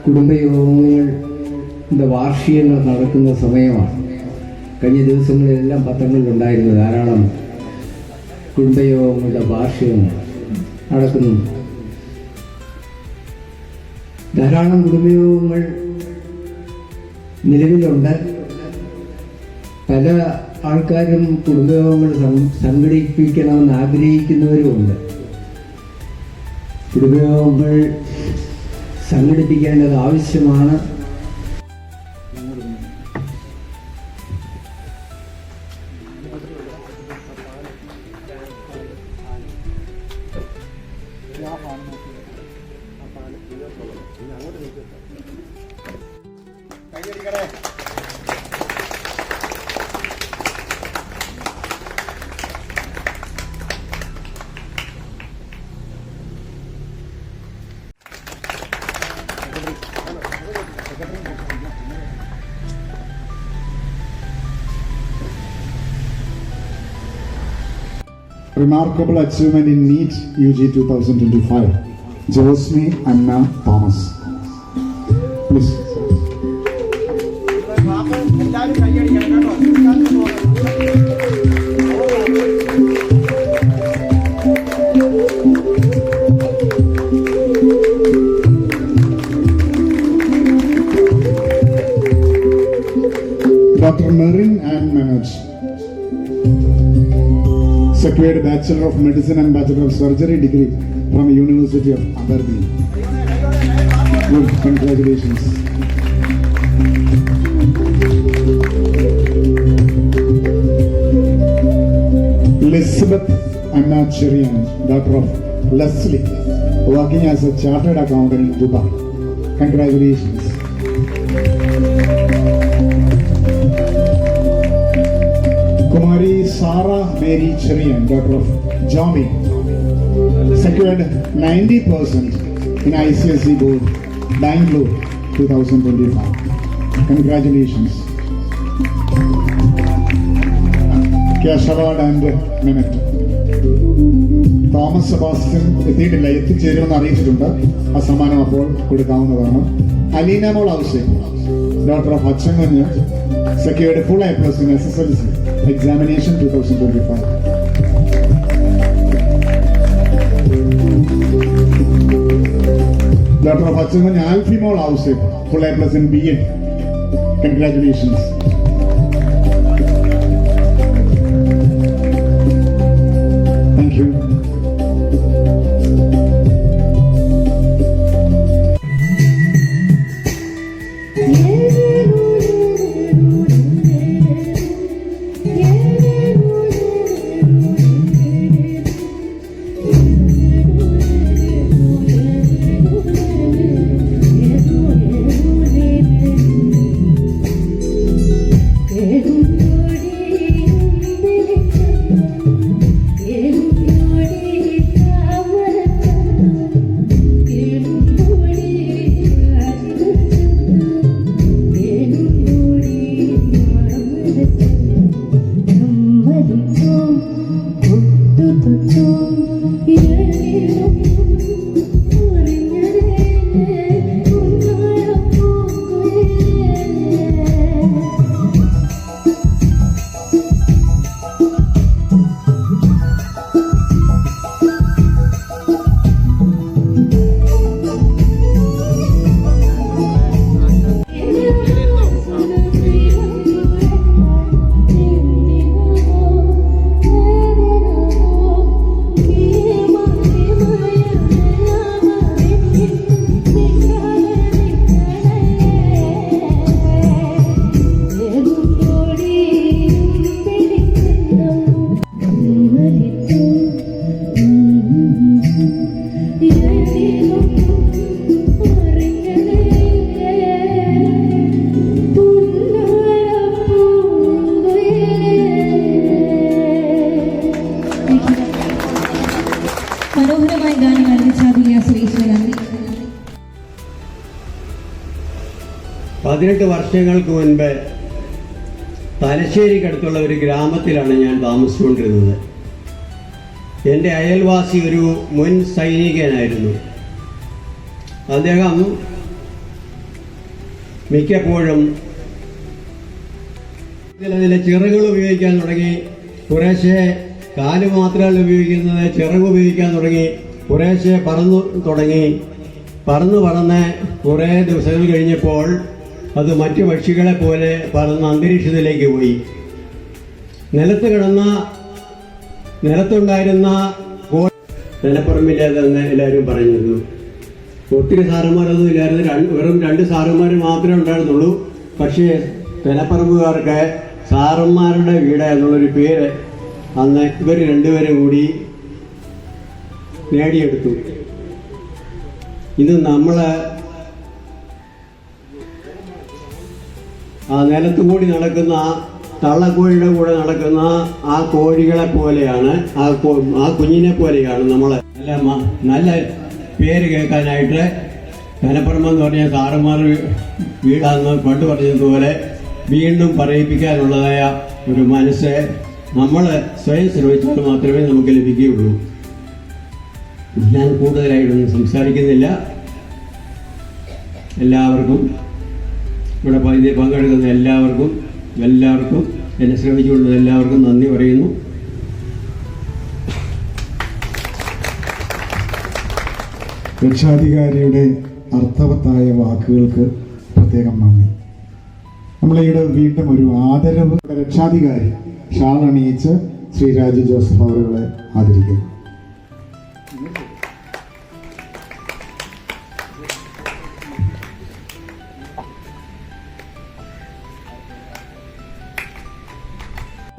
കുടുംബയോഗങ്ങളുടെ വാർഷികങ്ങൾ നടക്കുന്ന സമയമാണ്. കഴിഞ്ഞ ദിവസങ്ങളിലെല്ലാം പത്രങ്ങളിലുണ്ടായിരുന്നു ധാരാളം കുടുംബയോഗങ്ങളുടെ വാർഷികങ്ങൾ നടക്കുന്നു. ധാരാളം കുടുംബയോഗങ്ങൾ നിലവിലുണ്ട്. പല ആൾക്കാരും കുടുംബയോഗങ്ങൾ സംഘടിപ്പിക്കണമെന്ന് ആഗ്രഹിക്കുന്നവരുമുണ്ട്. കുടുംബയോഗങ്ങൾ സംഘടിപ്പിക്കേണ്ടത് ആവശ്യമാണ്. Remarkable achievement in NEET UG 2025. Josmi Anna Thomas. Please. Dr. Marin and Manoj secured Bachelor of Medicine and Bachelor of Surgery degree from University of Aberdeen. Good, congratulations. Elizabeth Anna Cherian, daughter of Leslie, working as a chartered accountant in Dubai. Congratulations. Kumari Sarah Mary Cherian, daughter of Jomi, secured 90% in ICSE board, Bangalore 2025. Congratulations. Cash award and minute. Thomas Sebastian എത്തിയിട്ടില്ല, എത്തിച്ചേരുമെന്ന് അറിയിച്ചിട്ടുണ്ട്. ആ സമ്മാനം അപ്പോൾ കൊടുക്കാവുന്നതാണ്. അലീന മോൾ Ousen, doctor of അച്ചങ്ങഞ്ഞ്, secured full A+ in SSLC examination 2025. Dr. of Achanganyh Alfimol House, full A+ in BA. Congratulations. Thank you. മനോഹരമായ ഗാനം ആലപിച്ച സുരേഷിന് നന്ദി. 18 വർഷങ്ങൾക്ക് മുൻപ് തലശ്ശേരിക്കടുത്തുള്ള ഒരു ഗ്രാമത്തിലാണ് ഞാൻ താമസിച്ചുകൊണ്ടിരുന്നത്. എൻ്റെ അയൽവാസി ഒരു മുൻ സൈനികനായിരുന്നു. അദ്ദേഹം മിക്കപ്പോഴും അതിലെ ചിറകുകൾ ഉപയോഗിക്കാൻ തുടങ്ങി. കുറേശ്ശെ കാല് മാത്രമല്ല ഉപയോഗിക്കുന്നത്, ചിറക് ഉപയോഗിക്കാൻ തുടങ്ങി. കുറേശ്ശെ പറന്നു തുടങ്ങി. പറന്ന് കുറേ ദിവസങ്ങൾ കഴിഞ്ഞപ്പോൾ അത് മറ്റു പക്ഷികളെ പോലെ പറന്ന് അന്തരീക്ഷത്തിലേക്ക് പോയി. നിലത്തുണ്ടായിരുന്ന നിലപ്പറമ്പില്ലാതെന്ന് എല്ലാവരും പറഞ്ഞിരുന്നു. ഒത്തിരി സാറന്മാരൊന്നും ഇല്ലായിരുന്നു, വെറും 2 സാറന്മാർ മാത്രമേ ഉണ്ടായിരുന്നുള്ളൂ. പക്ഷേ നിലപ്പറമ്പുകാർക്ക് സാറന്മാരുടെ വീട് എന്നുള്ളൊരു പേര് അന്ന് ഇവർ 2 പേരും കൂടി നേടിയെടുത്തു. ഇത് നമ്മൾ ആ നിലത്തുകൂടി നടക്കുന്ന തള്ളക്കോഴിയുടെ കൂടെ നടക്കുന്ന ആ കോഴികളെ പോലെയാണ്, ആ കുഞ്ഞിനെ പോലെയാണ് നമ്മൾ നല്ല പേര് കേൾക്കാനായിട്ട് കനപ്പറമ്പെന്ന് പറഞ്ഞ സാറന്മാർ വീടാന്ന് പണ്ട് പറഞ്ഞതുപോലെ വീണ്ടും പറയിപ്പിക്കാനുള്ളതായ ഒരു മനസ്സ് നമ്മൾ സ്വയം ശ്രമിച്ചാൽ മാത്രമേ നമുക്ക് ലഭിക്കുകയുള്ളൂ. ഞാൻ കൂടുതലായിട്ടൊന്നും സംസാരിക്കുന്നില്ല. എല്ലാവർക്കും ഇവിടെ പങ്കെടുക്കുന്ന എല്ലാവർക്കും എന്നെ ശ്രമിച്ചുകൊണ്ടുള്ള എല്ലാവർക്കും നന്ദി പറയുന്നു. രക്ഷാധികാരിയുടെ അർത്ഥവത്തായ വാക്കുകൾക്ക് പ്രത്യേകം നന്ദി. നമ്മളീടെ വീണ്ടും ഒരു ആദരവ് രക്ഷാധികാരി ഷാൾ അണിയിച്ച് ശ്രീ രാജു ജോസഫ് അവരുകളെ ആദരിക്കുന്നു.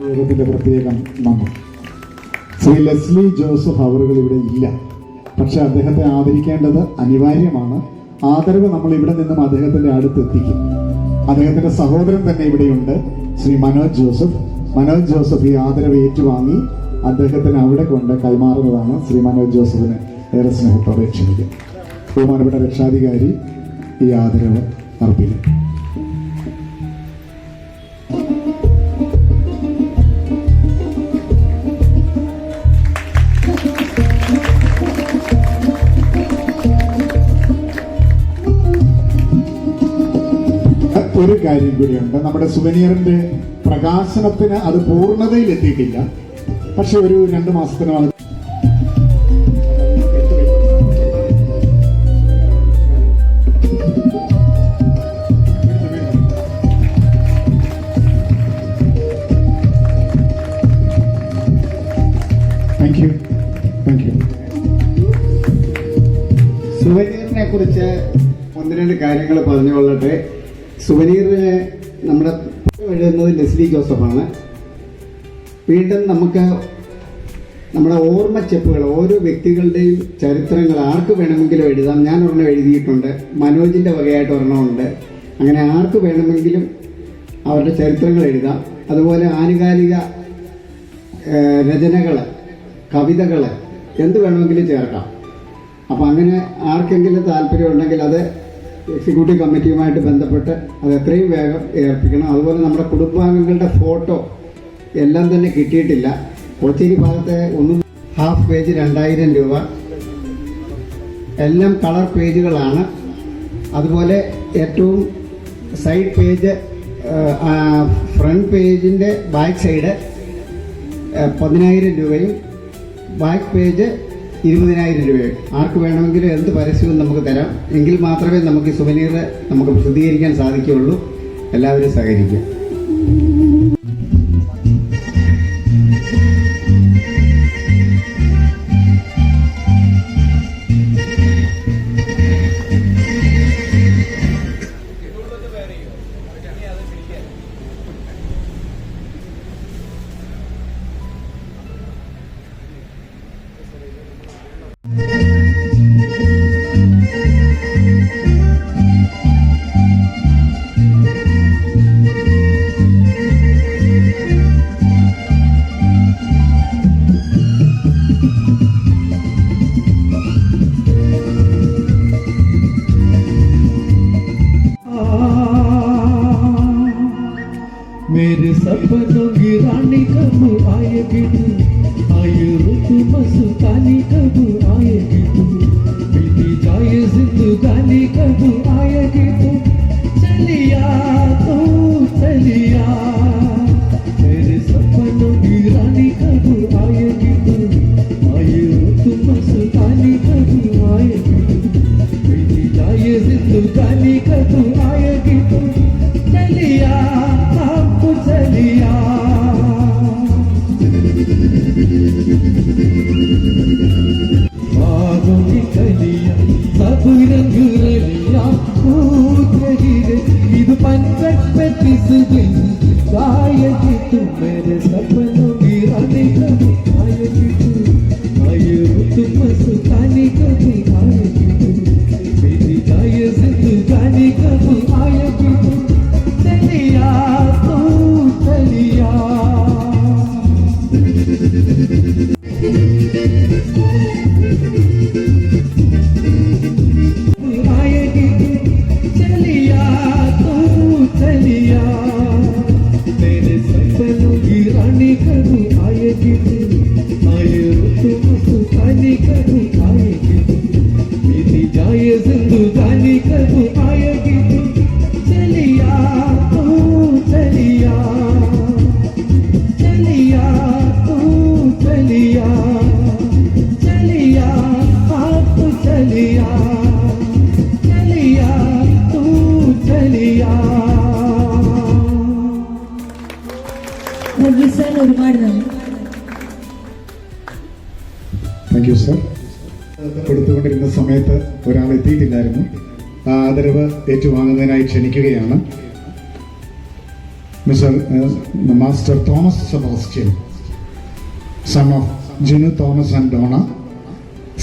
യോഗത്തിന്റെ പ്രത്യേകം നന്ദി. ശ്രീ ലെസ്ലി ജോസഫ് അവറുകൾ ഇവിടെ ഇല്ല, പക്ഷെ അദ്ദേഹത്തെ ആദരിക്കേണ്ടത് അനിവാര്യമാണ്. ആദരവ് നമ്മൾ ഇവിടെ നിന്നും അദ്ദേഹത്തിന്റെ അടുത്തെത്തിക്കും. അദ്ദേഹത്തിന്റെ സഹോദരൻ തന്നെ ഇവിടെയുണ്ട്, ശ്രീ മനോജ് ജോസഫ്. മനോജ് ജോസഫ് ഈ ആദരവ് ഏറ്റുവാങ്ങി അദ്ദേഹത്തിന് അവിടെ കൊണ്ട് കൈമാറുന്നതാണ്. ശ്രീ മനോജ് ജോസഫിനെ ഏറെ സ്നേഹത്തോടെ ക്ഷണിക്കും. ബഹുമാനപ്പെട്ട രക്ഷാധികാരി ഈ ആദരവ് അർപ്പിക്കും. ഒരു കാര്യം കൂടിയുണ്ട്, നമ്മുടെ സുവനീറിന്റെ പ്രകാശനത്തിന് അത് പൂർണ്ണതയിൽ എത്തിയിട്ടില്ല, പക്ഷെ ഒരു 2 മാസത്തിനകം സുവനീറിനെ കുറിച്ച് 1-2 കാര്യങ്ങൾ പറഞ്ഞുകൊള്ളട്ടെ. സുവനീറിന് നമ്മുടെ എഴുതുന്നത് ലെസ്ലി ജോസഫാണ്. വീണ്ടും നമുക്ക് നമ്മുടെ ഓർമ്മച്ചെപ്പുകൾ, ഓരോ വ്യക്തികളുടെയും ചരിത്രങ്ങൾ ആർക്ക് വേണമെങ്കിലും എഴുതാം. ഞാൻ ഒരെണ്ണം എഴുതിയിട്ടുണ്ട്, മനോജിൻ്റെ വകയായിട്ട് ഒരെണ്ണമുണ്ട്. അങ്ങനെ ആർക്ക് വേണമെങ്കിലും അവരുടെ ചരിത്രങ്ങൾ എഴുതാം. അതുപോലെ ആനുകാലിക രചനകൾ, കവിതകൾ എന്ത് വേണമെങ്കിലും ചേർക്കാം. അപ്പം അങ്ങനെ ആർക്കെങ്കിലും താല്പര്യമുണ്ടെങ്കിൽ അത് എക്സിക്യൂട്ടീവ് കമ്മിറ്റിയുമായിട്ട് ബന്ധപ്പെട്ട് അത് എത്രയും വേഗം ഏർപ്പിക്കണം. അതുപോലെ നമ്മുടെ കുടുംബാംഗങ്ങളുടെ ഫോട്ടോ എല്ലാം തന്നെ കിട്ടിയിട്ടില്ല. കൊച്ചേരി ഭാഗത്തെ ഹാഫ് പേജ് 2000 രൂപ, എല്ലാം കളർ പേജുകളാണ്. അതുപോലെ ഏറ്റവും സൈഡ് പേജ്, ഫ്രണ്ട് പേജിൻ്റെ ബാക്ക് സൈഡ് 10,000 രൂപയും ബാക്ക് പേജ് 20,000 രൂപയും. ആർക്ക് വേണമെങ്കിലും എന്ത് പരസ്യവും നമുക്ക് തരാം. എങ്കിൽ മാത്രമേ നമുക്ക് ഈ സുവനീർ നമുക്ക് പ്രസിദ്ധീകരിക്കാൻ സാധിക്കുകയുള്ളൂ. എല്ലാവരും സഹകരിക്കും. मेरे सपनों की रानी कब आएगी तू, आए रुत मस्तानी कब आएगी तू, बीती जाए जिंदगानी कब आएगी तू, चलिया तू चलिया। मेरे सपनों की रानी कब आएगी तू, आए रुत मस्तानी कब आएगी तू, बीती जाए जिंदगानी कब आएगी तू, चलिया चलिया। बागों की कलियां सब रंग रलिया ईद पंचक पे किस दिन गाएगी तू, मेरे सपनों की रानी कभी आएगी तू, आए रुत मस्तानी कभी आएगी तू, बीती जाए जिंदगानी कभी आएगी तू, चलिया तू चलिया। आएगी तू चलिया तू चलिया, तेरे सपनों की रानी कब आएगी तू, आए रुत मस्तानी कब आएगी। चलिया तू चलिया. സർ ഒരുപാട് നന്ദി. Thank you sir. കൊടുത്തുകൊണ്ടിരുന്ന സമയത്ത് ഒരാൾ എത്തിയിട്ടില്ലായിരുന്നു. ആ ആദരവ് ഏറ്റുവാങ്ങുന്നതിനായി ക്ഷണിക്കുകയാണ് master Thomas Sebastian, son of Jinu Thomas and Donna,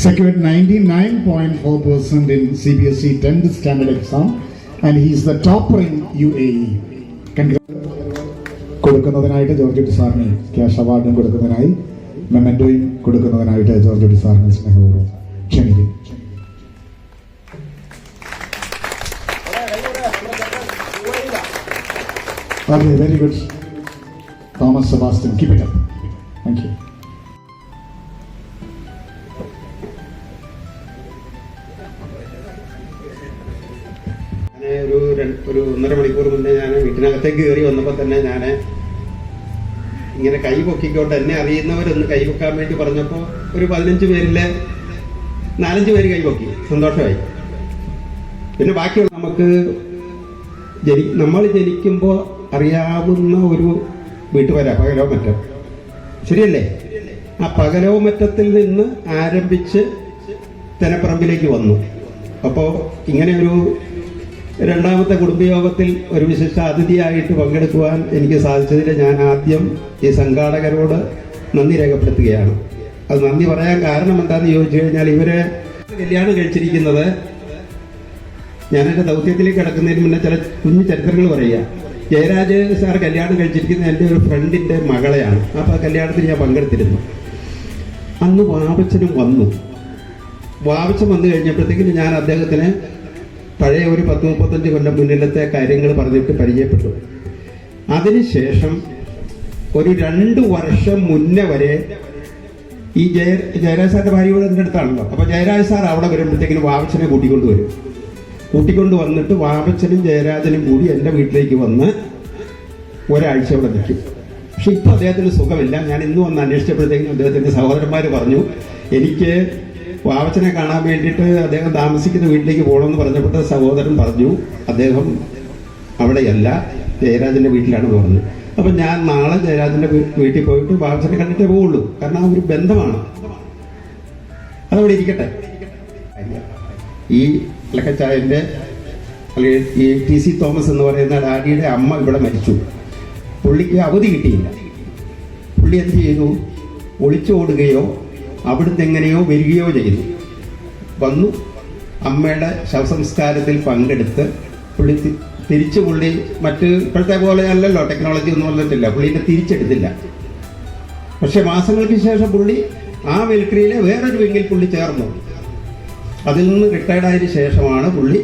secured 99.4% in CBSE 10th standard exam and he is the topper in UAE. കൊടുക്കുന്നതിനായിട്ട് ജോർജ് കുട്ടി സാറിന് ക്യാഷ് അവാർഡും കൊടുക്കുന്നതിനായി മെമന്റോയും കൊടുക്കുന്നതിനായിട്ട് ജോർജ് കുട്ടി സാറിന് സ്നേഹപൂർവ്വം ക്ഷണിക്കും. Okay, very good. Thomas Sebastian, keep it up. Thank you. ഒരു 1.5 മണിക്കൂർ മുന്നേ ഞാൻ വീട്ടിനകത്തേക്ക് കയറി വന്നപ്പോൾ തന്നെ ഞാൻ ഇങ്ങനെ കൈ പൊക്കിക്കോട്ടെ, എന്നെ അറിയുന്നവരൊന്ന് കൈ പൊക്കാൻ വേണ്ടി പറഞ്ഞപ്പോൾ ഒരു 15 പേരിലെ 4-5 പേര് കൈ പൊക്കി. സന്തോഷമായി. പിന്നെ ബാക്കിയുള്ള നമ്മൾ ജനിക്കുമ്പോൾ അറിയാവുന്ന ഒരു വീട്ടുപേര പകലോ മറ്റോ, ശരിയല്ലേ? ആ പകലോ മറ്റത്തിൽ നിന്ന് ആരംഭിച്ച് തെനപ്പറമ്പിലേക്ക് വന്നു. അപ്പോൾ ഇങ്ങനെ ഒരു രണ്ടാമത്തെ കുടുംബയോഗത്തിൽ ഒരു വിശിഷ്ട അതിഥിയായിട്ട് പങ്കെടുക്കുവാൻ എനിക്ക് സാധിച്ചതിൽ ഞാൻ ആദ്യം ഈ സംഘാടകരോട് നന്ദി രേഖപ്പെടുത്തുകയാണ്. അത് നന്ദി പറയാൻ കാരണം എന്താണെന്ന് ചോദിച്ചു കഴിഞ്ഞാൽ, ഇവരെ കല്യാണം കഴിച്ചിരിക്കുന്നത്, ഞാനെൻ്റെ ദൗത്യത്തിലേക്ക് കിടക്കുന്നതിന് മുന്നേ ചില കുഞ്ഞു ചരിത്രങ്ങൾ പറയുക. ജയരാജ് സാർ കല്യാണം കഴിച്ചിരിക്കുന്നത് എൻ്റെ ഒരു ഫ്രണ്ടിൻ്റെ മകളെയാണ്. അപ്പോൾ ആ കല്യാണത്തിന് ഞാൻ പങ്കെടുത്തിരുന്നു. അന്ന് വാവച്ചനും വന്നു. വാവച്ചൻ വന്നു കഴിഞ്ഞപ്പോഴത്തേക്കിന് ഞാൻ അദ്ദേഹത്തിന് പഴയ ഒരു 10-35 കൊല്ലം മുന്നിലത്തെ കാര്യങ്ങൾ പറഞ്ഞിട്ട് പരിചയപ്പെട്ടു. അതിനുശേഷം ഒരു 2 വർഷം മുന്നേ വരെ ഈ ജയരാജ് സാറിൻ്റെ ഭാര്യ കൂടെ എൻ്റെ അടുത്താണല്ലോ. അപ്പോൾ ജയരാജ് സാർ അവിടെ വരുമ്പോഴത്തേക്കിന് വാവച്ചനെ കൂട്ടിക്കൊണ്ട് വന്നിട്ട് വാവച്ചനും ജയരാജനും കൂടി എൻ്റെ വീട്ടിലേക്ക് വന്ന് ഒരാഴ്ച അവിടെ നിൽക്കും. പക്ഷെ ഇപ്പോൾ അദ്ദേഹത്തിന് സുഖമില്ല. ഞാൻ ഇന്ന് വന്ന് അന്വേഷിച്ചപ്പോഴത്തേക്കും അദ്ദേഹത്തിൻ്റെ സഹോദരന്മാർ പറഞ്ഞു, എനിക്ക് വാവച്ചനെ കാണാൻ വേണ്ടിയിട്ട് അദ്ദേഹം താമസിക്കുന്ന വീട്ടിലേക്ക് പോകണമെന്ന് പറഞ്ഞപ്പോൾ സഹോദരൻ പറഞ്ഞു അദ്ദേഹം അവിടെയല്ല, ജയരാജൻ്റെ വീട്ടിലാണെന്ന് പറഞ്ഞു. അപ്പം ഞാൻ നാളെ ജയരാജൻ്റെ വീട്ടിൽ പോയിട്ട് വാവച്ചനെ കണ്ടിട്ടേ പോവുള്ളൂ. കാരണം ആ ഒരു ബന്ധമാണ്. അതവിടെ ഇരിക്കട്ടെ. ഈ ലക്കച്ചായൻ്റെ അല്ലെങ്കിൽ ഈ TC തോമസ് എന്ന് പറയുന്ന ഡാഡിയുടെ അമ്മ ഇവിടെ മരിച്ചു. പുള്ളിക്ക് അവധി കിട്ടിയില്ല. പുള്ളി എന്ത് ചെയ്തു? ഒളിച്ചോടുകയോ അവിടുന്ന് എങ്ങനെയോ വരികയോ ചെയ്തു. വന്നു അമ്മയുടെ ശവസംസ്കാരത്തിൽ പങ്കെടുത്ത് പുള്ളി മറ്റ് ഇപ്പോഴത്തെ പോലെ അല്ലല്ലോ, ടെക്നോളജി ഒന്നും വന്നിട്ടില്ല. പുള്ളിനെ തിരിച്ചെടുത്തില്ല. പക്ഷെ മാസങ്ങൾക്ക് ശേഷം പുള്ളി ആ വെൽക്രിയിലെ വേറൊരു വിങ്ങിൽ പുള്ളി ചേർന്നു. അതിൽ നിന്ന് റിട്ടയർഡായതിനു ശേഷമാണ് പുള്ളി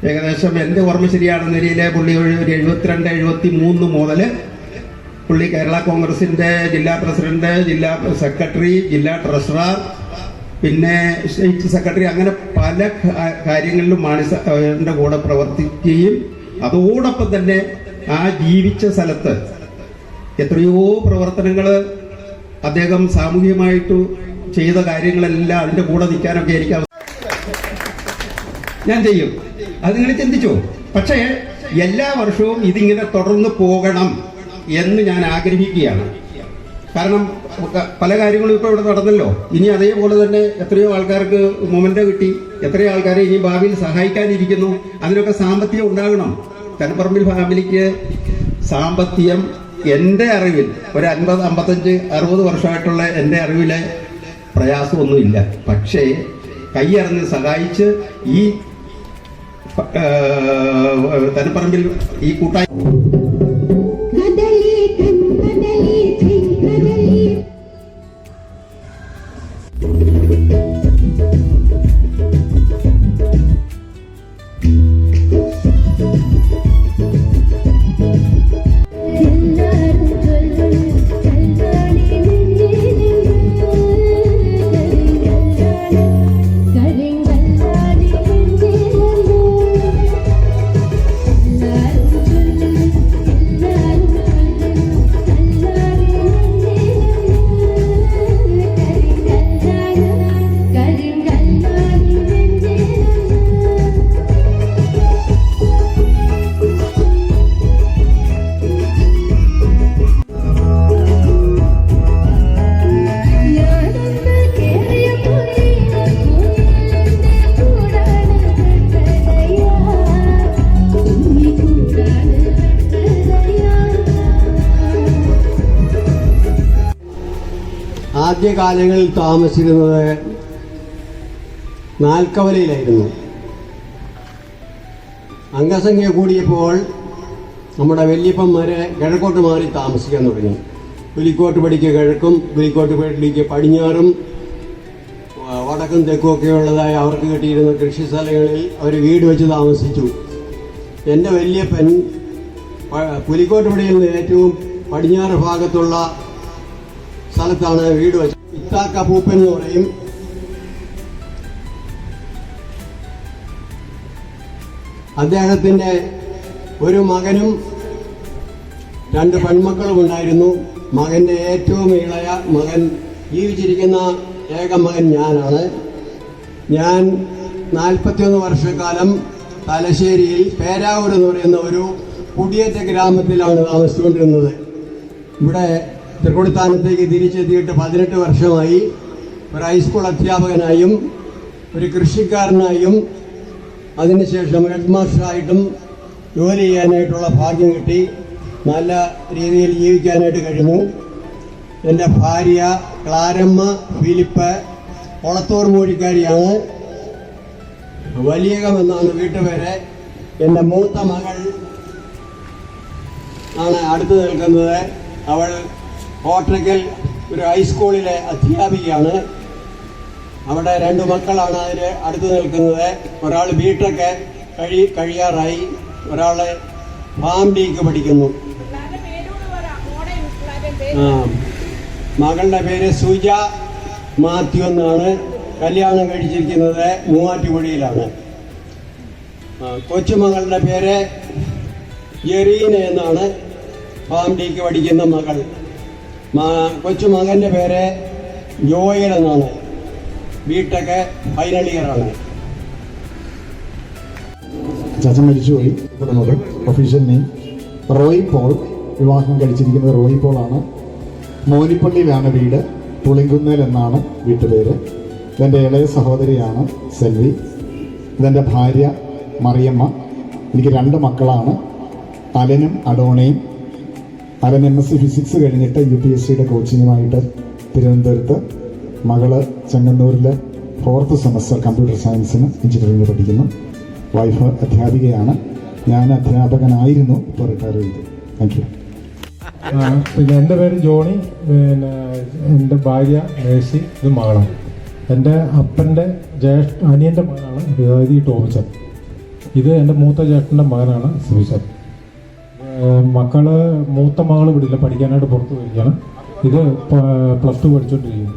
ഏകദേശം, എൻ്റെ ഓർമ്മ ശരിയാണെന്ന നിലയിലെ പുള്ളി ഒരു 72-73 മുതൽ പുള്ളി കേരള കോൺഗ്രസിൻ്റെ ജില്ലാ പ്രസിഡന്റ്, ജില്ലാ സെക്രട്ടറി, ജില്ലാ ട്രഷറർ, പിന്നെ സ്റ്റേറ്റ് സെക്രട്ടറി, അങ്ങനെ പല കാര്യങ്ങളിലും മാണിസാറിൻ്റെ കൂടെ പ്രവർത്തിക്കുകയും അതോടൊപ്പം തന്നെ ആ ജീവിച്ച സ്ഥലത്ത് എത്രയോ പ്രവർത്തനങ്ങൾ അദ്ദേഹം സാമൂഹികമായിട്ട് ചെയ്ത കാര്യങ്ങളെല്ലാം അതിൻ്റെ കൂടെ നിൽക്കാനൊക്കെ എനിക്ക് ഞാൻ ചെയ്യും. അത് നിങ്ങൾ ചിന്തിച്ചോ? പക്ഷേ എല്ലാ വർഷവും ഇതിങ്ങനെ തുടർന്ന് പോകണം എന്ന് ഞാൻ ആഗ്രഹിക്കുകയാണ്. കാരണം പല കാര്യങ്ങളും ഇപ്പോൾ ഇവിടെ നടന്നല്ലോ. ഇനി അതേപോലെ തന്നെ എത്രയോ ആൾക്കാർക്ക് മൊമെൻ്റ് കിട്ടി, എത്രയോ ആൾക്കാരെ ഇനി ഭാവിയിൽ സഹായിക്കാനിരിക്കുന്നു. അതിനൊക്കെ സാമ്പത്തികം ഉണ്ടാകണം. തലപ്പറമ്പിൽ ഫാമിലിക്ക് സാമ്പത്തികം എൻ്റെ അറിവിൽ ഒരു 50-55-60 വർഷമായിട്ടുള്ള എൻ്റെ അറിവിലെ പ്രയാസമൊന്നുമില്ല. പക്ഷേ കൈയറിഞ്ഞ് സഹായിച്ച് ഈ തലപ്പറമ്പിൽ ഈ കൂട്ടായ്മ ആദ്യകാലങ്ങളിൽ താമസിച്ചിരുന്നത് നാൽക്കവലയിലായിരുന്നു. അംഗസംഖ്യ കൂടിയപ്പോൾ നമ്മുടെ വല്യപ്പന്മാരെ കിഴക്കോട്ട് മാറി താമസിക്കാൻ തുടങ്ങി. പുലിക്കോട്ട് പടിക്ക് കിഴക്കും പുലിക്കോട്ട് പടിക്ക് പടിഞ്ഞാറും വടക്കും തെക്കും ഒക്കെ ഉള്ളതായി അവർക്ക് കിട്ടിയിരുന്ന കൃഷി സ്ഥലങ്ങളിൽ അവർ വീട് വെച്ച് താമസിച്ചു. എൻ്റെ വല്യപ്പൻ പുലിക്കോട്ട് പടിയിൽ നിന്ന് ഏറ്റവും പടിഞ്ഞാറ് ഭാഗത്തുള്ള സ്ഥലത്താണ് വീട് വെച്ചത്. ഇത്താക്ക അപ്പൂപ്പൻ എന്ന് പറയും. അദ്ദേഹത്തിൻ്റെ ഒരു മകനും 2 പെൺമക്കളും ഉണ്ടായിരുന്നു. മകൻ്റെ ഏറ്റവും ഇളയ മകൻ, ജീവിച്ചിരിക്കുന്ന ഏക മകൻ ഞാനാണ്. ഞാൻ 41 വർഷക്കാലം തലശ്ശേരിയിൽ പേരാവൂർ എന്ന് പറയുന്ന ഒരു കുടിയേറ്റ ഗ്രാമത്തിലാണ് താമസിച്ചുകൊണ്ടിരുന്നത്. ഇവിടെ തൃക്കൊടിത്താനത്തേക്ക് തിരിച്ചെത്തിയിട്ട് 18 വർഷമായി. ഒരു ഹൈസ്കൂൾ അധ്യാപകനായും ഒരു കൃഷിക്കാരനായും അതിനുശേഷം ഹെഡ് മാസ്റ്ററായിട്ടും ജോലി ചെയ്യാനായിട്ടുള്ള ഭാഗ്യം കിട്ടി. നല്ല രീതിയിൽ ജീവിക്കാനായിട്ട് കഴിഞ്ഞു. എൻ്റെ ഭാര്യ ക്ലാരമ്മ ഫിലിപ്പ് കൊളത്തൂർ മൂഴിക്കാരിയാണ്. വലിയകം എന്നാണ് വീട്ടുപേര്. എൻ്റെ മൂത്ത മകൾ ആണ് അടുത്ത് നിൽക്കുന്നത്. അവൾ കോട്ടയ്ക്കൽ ഒരു ഹൈസ്കൂളിലെ അധ്യാപികയാണ്. അവിടെ 2 മക്കളാണ് അതിന് അടുത്ത് നിൽക്കുന്നത്. ഒരാൾ ബിടെക് കഴിയാറായി, ഒരാൾ ഫാം ഡിക്ക് പഠിക്കുന്നു. മകളുടെ പേര് സുജ മാത്യു എന്നാണ്. കല്യാണം കഴിച്ചിരിക്കുന്നത് മൂവാറ്റുപുഴയിലാണ്. കൊച്ചുമകളുടെ പേര് ജെറീന എന്നാണ്, ഫാം ഡിക്ക് പഠിക്കുന്ന മകൾ. കൊച്ചുമകൻ്റെ പേര് ജോയൽ എന്നാണ്, ബിടെക് ഫൈനൽ ഇയറാണ്. ചാച്ചൻ മരിച്ചുപോയി. ഇവിടെ മകൾ ഒഫീഷ്യൽ നെയിം റോയ് പോൾ. വിവാഹം കഴിച്ചിരിക്കുന്നത് റോയ് പോൾ ആണ്. മോനിപ്പള്ളിയിലാണ് വീട്. പുളിങ്കുന്നേൽ എന്നാണ് വീട്ടുപേര്. ഇതെൻ്റെ ഇളയ സഹോദരിയാണ് സെൽവി. ഇതെൻ്റെ ഭാര്യ മറിയമ്മ. എനിക്ക് 2 മക്കളാണ്, അലനും അഡോണയും. അലൻ MSc ഫിസിക്സ് കഴിഞ്ഞിട്ട് UPSCയുടെ കോച്ചിങ്ങുമായിട്ട് തിരുവനന്തപുരത്ത്, മകള് ചെങ്ങന്നൂരിലെ 4th സെമസ്റ്റർ കമ്പ്യൂട്ടർ സയൻസിന് എഞ്ചിനീയറിംഗ് പഠിക്കുന്നു. വൈഫ് അധ്യാപികയാണ്. ഞാൻ അധ്യാപകനായിരുന്നു, ഇപ്പോൾ റിട്ടയർ ചെയ്തു. Thank you. പിന്നെ എൻ്റെ പേര് ജോണി. പിന്നെ എൻ്റെ ഭാര്യ മേഴ്സി. ഇത് മകളാണ്. എൻ്റെ അപ്പൻ്റെ അനിയൻ്റെ മകനാണ് അതായത് ഈ ടോമിച്ചൻ. ഇത് എൻ്റെ മൂത്ത ജ്യേഷ്ഠൻ്റെ മകനാണ് സിബിച്ചൻ. മക്കള് മൂത്ത മകൾ വിടില്ല, പഠിക്കാനായിട്ട് പുറത്ത് പോയിരിക്കുകയാണ്. ഇത് +2 പഠിച്ചുകൊണ്ടിരിക്കുന്നു.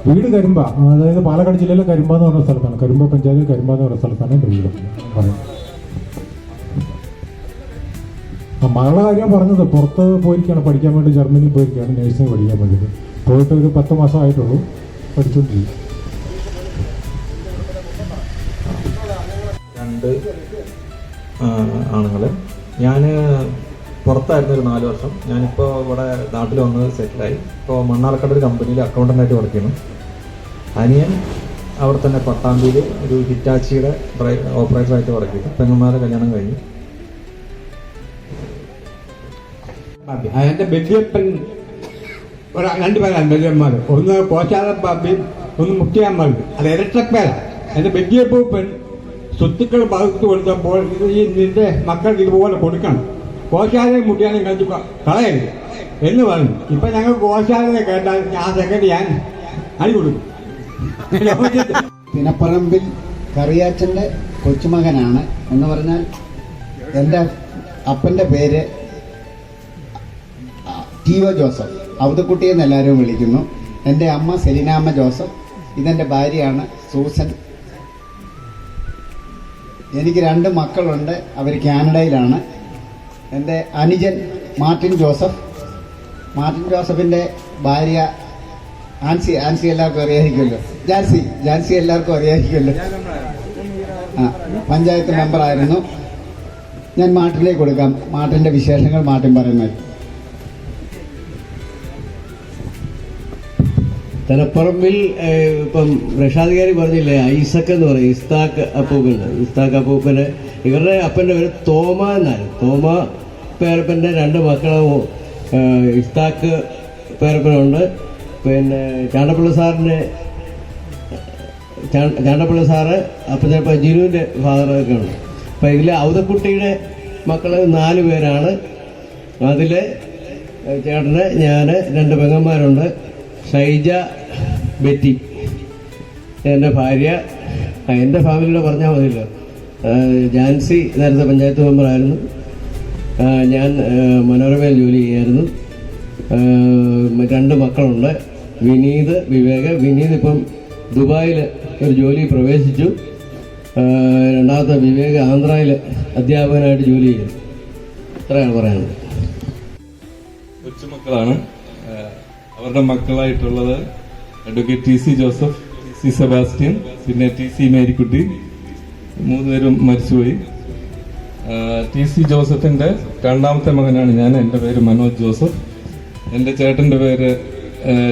വീട് കരിമ്പ, അതായത് പാലക്കാട് ജില്ലയിലെ കരിമ്പ എന്ന് പറഞ്ഞ സ്ഥലത്താണ്. കരിമ്പ പഞ്ചായത്തിൽ കരിമ്പ എന്ന് പറഞ്ഞ സ്ഥലത്താണ് എൻ്റെ വീട്. മകളുടെ കാര്യം പറഞ്ഞത്, പുറത്ത് പോയിരിക്കുകയാണ് പഠിക്കാൻ വേണ്ടി. ജർമ്മനിയിൽ പോയിരിക്കുകയാണ് നേഴ്സിംഗ് പഠിക്കാൻ വേണ്ടിയിട്ട്. പോയിട്ട് ഒരു 10 മാസമായിട്ടുള്ളൂ, പഠിച്ചുകൊണ്ടിരിക്കും. 2 ആണുങ്ങൾ. ഞാൻ പുറത്തായിരുന്നു ഒരു 4 വർഷം. ഞാനിപ്പോൾ ഇവിടെ നാട്ടിൽ വന്ന് സെറ്റിലായി. ഇപ്പോൾ മണ്ണാർക്കാട് ഒരു കമ്പനിയിൽ അക്കൗണ്ടൻ്റായിട്ട് വർക്ക് ചെയ്യുന്നു. അനിയൻ അവിടെ തന്നെ പട്ടാമ്പിയിൽ ഒരു ഹിറ്റാച്ചിയുടെ ഓപ്പറേറ്ററായിട്ട് വർക്ക് ചെയ്യുന്നു. പെങ്ങന്മാരുടെ കല്യാണം കഴിഞ്ഞു. എൻ്റെ വല്യപ്പൻ 2 പേരാണ് വല്യന്മാർ. ഒന്ന് കോശാല ബാബിയും ഒന്ന് മുട്ടിയമ്മ. അത് ഇരട്ടപ്പേരാണ്. എൻ്റെ വല്യപ്പൂപ്പൻ സ്വത്തുക്കൾ ഭാഗത്ത് കൊടുത്തപ്പോൾ ഈ നിന്റെ മക്കൾക്ക് ഇതുപോലെ കൊടുക്കണം, കോശാലയും മുട്ടിയാലും കഴിച്ച് കളയരുത് എന്ന് പറഞ്ഞു. ഇപ്പം ഞങ്ങൾ കോശാലയെ കേട്ടാൽ ആ സെക്കൻഡ് ഞാൻ അടി കൊടുക്കും. തിനപ്പറമ്പിൽ കറിയാച്ചൻ്റെ കൊച്ചുമകനാണ്. എന്ന് പറഞ്ഞാൽ എൻ്റെ അപ്പൻ്റെ പേര് ടി.ഒ. ജോസഫ്. അവതക്കുട്ടി എന്ന് എല്ലാവരും വിളിക്കുന്നു. എൻ്റെ അമ്മ സെലിനാമ്മ ജോസഫ്. ഇതെൻ്റെ ഭാര്യയാണ് സൂസൻ. എനിക്ക് 2 മക്കളുണ്ട്, അവർ കാനഡയിലാണ്. എൻ്റെ അനുജൻ മാർട്ടിൻ ജോസഫ്. മാർട്ടിൻ ജോസഫിൻ്റെ ഭാര്യ ആൻസി എല്ലാവർക്കും അറിയായിരിക്കുമല്ലോ. ജാൻസി എല്ലാവർക്കും അറിയായിരിക്കുമല്ലോ. പഞ്ചായത്ത് മെമ്പറായിരുന്നു. ഞാൻ മാർട്ടിലേക്ക് കൊടുക്കാം. മാർട്ടിൻ്റെ വിശേഷങ്ങൾ മാർട്ടിൻ പറയുന്നത്. തലപ്പറമ്പിൽ ഇപ്പം റഷാദ്കാരി പറഞ്ഞില്ലേ, ഐസക് എന്ന് പറയും, ഇസ്താക്ക് അപ്പൂപ്പന് ഇവരുടെ അപ്പൻ്റെ പേര് തോമ എന്നാണ്. തോമ പേരപ്പൻ്റെ 2 മക്കളും ഇസ്താക്ക് പേരപ്പനുണ്ട്. പിന്നെ ചാണ്ടപ്പിള്ള സാറ് അപ്പം ചിലപ്പോൾ ജിനുവിൻ്റെ ഫാദറൊക്കെ ഉണ്ട്. അപ്പം ഇതിൽ ഔതക്കുട്ടിയുടെ മക്കൾ 4 പേരാണ്. അതിൽ ചേട്ടന് ഞാൻ 2 പെങ്ങന്മാരുണ്ട്, ഷൈജ, ബെറ്റി, എൻ്റെ ഭാര്യ. എൻ്റെ ഫാമിലിയുടെ പറഞ്ഞാൽ മതിയല്ലോ. ജാൻസി നേരത്തെ പഞ്ചായത്ത് മെമ്പറായിരുന്നു. ഞാൻ മനോരമയിൽ ജോലി ചെയ്യായിരുന്നു. 2 മക്കളുണ്ട്, വിനീത്, വിവേക്. വിനീത് ഇപ്പം ദുബായിൽ ഒരു ജോലി പ്രവേശിച്ചു. രണ്ടാമത്തെ വിവേക് ആന്ധ്രയിൽ അധ്യാപകനായിട്ട് ജോലി ചെയ്യുന്നു. ഇത്രയാണ് പറയാനുള്ളത്. കൊച്ചുമക്കളാണ്. അവരുടെ മക്കളായിട്ടുള്ളത് advocate T C Joseph, T C Sebastian, പിന്നെ ടി സി മേരിക്കുട്ടി. 3 പേരും മരിച്ചുപോയി. ടി സി ജോസഫിന്റെ 2ാമത്തെ മകനാണ് ഞാൻ. എൻ്റെ പേര് മനോജ് ജോസഫ്. എൻ്റെ ചേട്ടൻ്റെ പേര്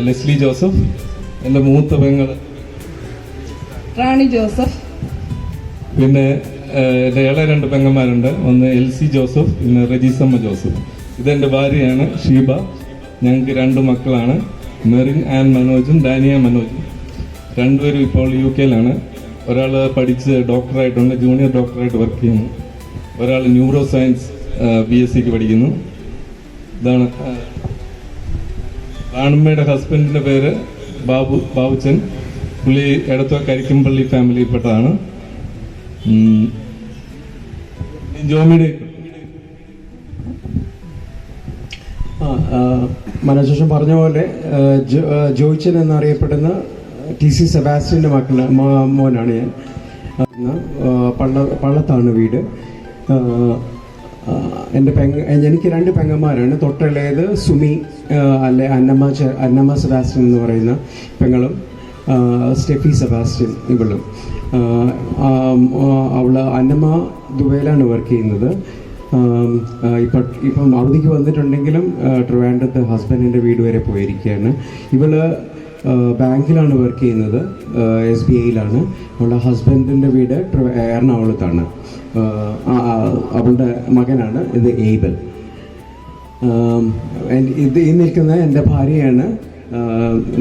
ലെസ്ലി ജോസഫ്. എൻ്റെ മൂത്ത പെങ്ങൾ റാണി ജോസഫ്. പിന്നെ എൻ്റെ ഇളയ 2 പെങ്ങന്മാരുണ്ട്. ഒന്ന് എൽ സി ജോസഫ്, പിന്നെ റജീസമ്മ ജോസഫ്. ഇതെൻ്റെ ഭാര്യയാണ് ഷീബ. ഞങ്ങൾക്ക് 2 മക്കളാണ്, മെറിൻ ആൻഡ് മനോജും ഡാനിയ മനോജും. 2 പേരും ഇപ്പോൾ UK ഒരാൾ പഠിച്ച് ഡോക്ടറായിട്ടുണ്ട്, ജൂനിയർ ഡോക്ടറായിട്ട് വർക്ക് ചെയ്യുന്നു. ഒരാൾ ന്യൂറോ സയൻസ് BSc പഠിക്കുന്നു. ഇതാണ് റാണമ്മയുടെ ഹസ്ബൻഡിൻ്റെ പേര് ബാബുച്ചൻ. പുള്ളി എടത്വ കരിക്കുംപള്ളി ഫാമിലിയിൽപ്പെട്ടതാണ്. ജോമിയുടെ മനോജേഷൻ പറഞ്ഞ പോലെ ജോയിച്ചൻ എന്നറിയപ്പെടുന്ന ടി സി സെബാസ്റ്റ്യൻ്റെ മോനാണ് ഞാൻ. പള്ളത്താണ് വീട്. എൻ്റെ എനിക്ക് 2 പെങ്ങന്മാരാണ്. തൊട്ടിളയത് സുമി, അല്ലെ അന്നമ്മ സെബാസ്റ്റ്യൻ എന്ന് പറയുന്ന പെങ്ങളും, സ്റ്റെഫി സെബാസ്റ്റ്യൻ ഇവളും. അന്നമ്മ ദുബൈയിലാണ് വർക്ക് ചെയ്യുന്നത്. ഇപ്പം അവധിക്ക് വന്നിട്ടുണ്ടെങ്കിലും ട്രിവാൻഡ്രത്ത് ഹസ്ബൻഡിൻ്റെ വീട് വരെ പോയിരിക്കുകയാണ്. ഇവള് ബാങ്കിലാണ് വർക്ക് ചെയ്യുന്നത്, SBIയിലാണ്. അവളുടെ ഹസ്ബൻഡിൻ്റെ വീട് എറണാകുളത്താണ്. അവളുടെ മകനാണ് ഇത് ഏബൽ. ഈ നിൽക്കുന്ന എൻ്റെ ഭാര്യയാണ്.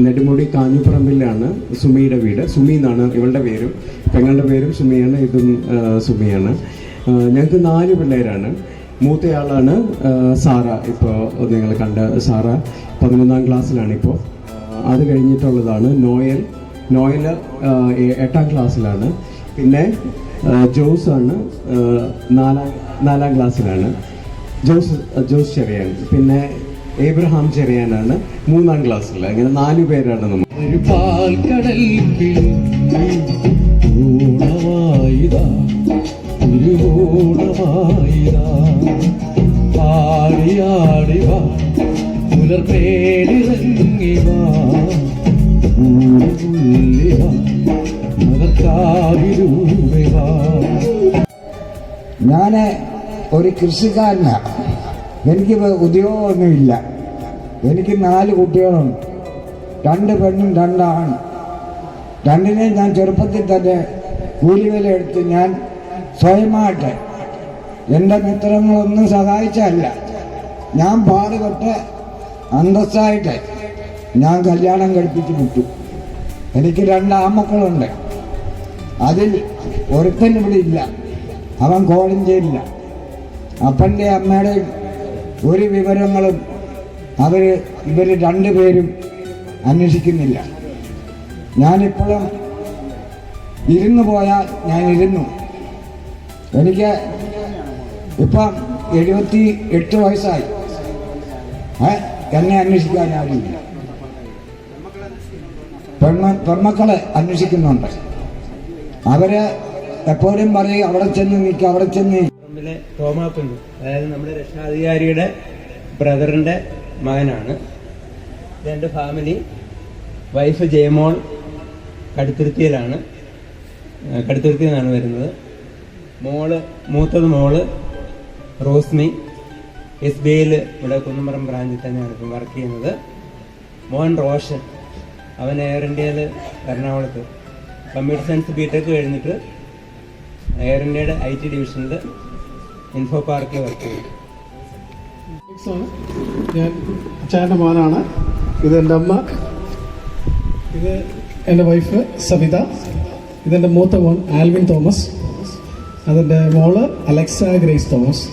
നെടുമുടി കാഞ്ഞിപ്പറമ്പിലാണ് സുമിയുടെ വീട്. സുമി എന്നാണ് ഇവളുടെ പേരും. പെങ്ങളുടെ പേരും സുമിയാണ്. ഇതും സുമിയാണ്. ഞങ്ങൾക്ക് 4 പിള്ളേരാണ്. മൂത്തയാളാണ് സാറ. ഇപ്പോൾ നിങ്ങൾ കണ്ട സാറ 11ാം ക്ലാസ്സിലാണിപ്പോൾ. അത് കഴിഞ്ഞിട്ടുള്ളതാണ് നോയൽ. 8ാം ക്ലാസ്സിലാണ്. പിന്നെ ജോസ് ആണ് 4ാം ക്ലാസ്സിലാണ്. ജോസ് ചെറിയാൻ. പിന്നെ ഏബ്രഹാം ചെറിയാനാണ് 3ാം ക്ലാസ്സിൽ. അങ്ങനെ 4 പേരാണ് നമ്മൾ. ഒരു പാൽക്കടൽ ആടിയാടിവാ പുലർപ്പേടിറങ്ങിവാ ഞാൻ ഒരു കൃഷിക്കാരനാണ്. എനിക്ക് ഉദ്യോഗമൊന്നുമില്ല. എനിക്ക് 4 കുട്ടികളുണ്ട്. 2 പെണ്ണും 2 ആണും. 2നെ ഞാൻ ചെറുപ്പത്തിൽ തന്നെ കൂലിവില എടുത്ത് ഞാൻ സ്വയമായിട്ട്, എൻ്റെ മിത്രങ്ങളൊന്നും സഹായിച്ചല്ല, ഞാൻ പാടുപെട്ട് അന്തസ്സായിട്ട് ഞാൻ കല്യാണം കഴിപ്പിച്ച് വിട്ടു. എനിക്ക് 2 ആൺമക്കളുണ്ട്. അതിൽ ഒരുത്തൻ ഇവിടെ ഇല്ല. അവൻ കോളഞ്ചേരില്ല. അപ്പൻ്റെ അമ്മയുടെയും ഒരു വിവരങ്ങളും ഇവർ 2 പേരും അന്വേഷിക്കുന്നില്ല. ഞാനിപ്പോഴും ഇരുന്നു പോയാൽ ഞാൻ ഇരുന്നു. എനിക്ക് ഇപ്പം 78 വയസ്സായി. എന്നെ അന്വേഷിക്കാൻ ആരുമില്ല. പെൺമക്കളെ അന്വേഷിക്കുന്നുണ്ട്. അവര് എപ്പോഴും പറയും അവിടെ ചെന്ന് നിൽക്കുക, അവിടെ ചെന്ന്. തോമാക്കുണ്ട്, അതായത് നമ്മുടെ രക്ഷാധികാരിയുടെ ബ്രദറിൻ്റെ മകനാണ്. എൻ്റെ ഫാമിലി വൈഫ് ജയമോൾ കടുത്തുരുത്തിയിലാണ് വരുന്നത്. മൂത്തത് മോള് റോസ്മി SBIയിൽ ഇവിടെ കുന്നമറം ബ്രാഞ്ചിൽ തന്നെയാണ് ഇപ്പം വർക്ക് ചെയ്യുന്നത്. മോൻ റോഷൻ, അവൻ എയർ ഇന്ത്യയിൽ എറണാകുളത്ത് കമ്പ്യൂട്ടർ സയൻസ് BTech കഴിഞ്ഞിട്ട് എയർ ഇന്ത്യയുടെ IT ഡിവിഷനിൽ ഇൻഫോ പാർക്കിൽ വർക്ക് ചെയ്യും. ഞാൻ അച്ചായൻ്റെ മോനാണ്. ഇതെൻ്റെ അമ്മ ഇത് എൻ്റെ വൈഫ് സവിത, ഇതെൻ്റെ മൂത്ത മോൻ ആൽവിൻ തോമസ്, അതെൻ്റെ മോള് അലക്സ ഗ്രേസ് തോമസ്,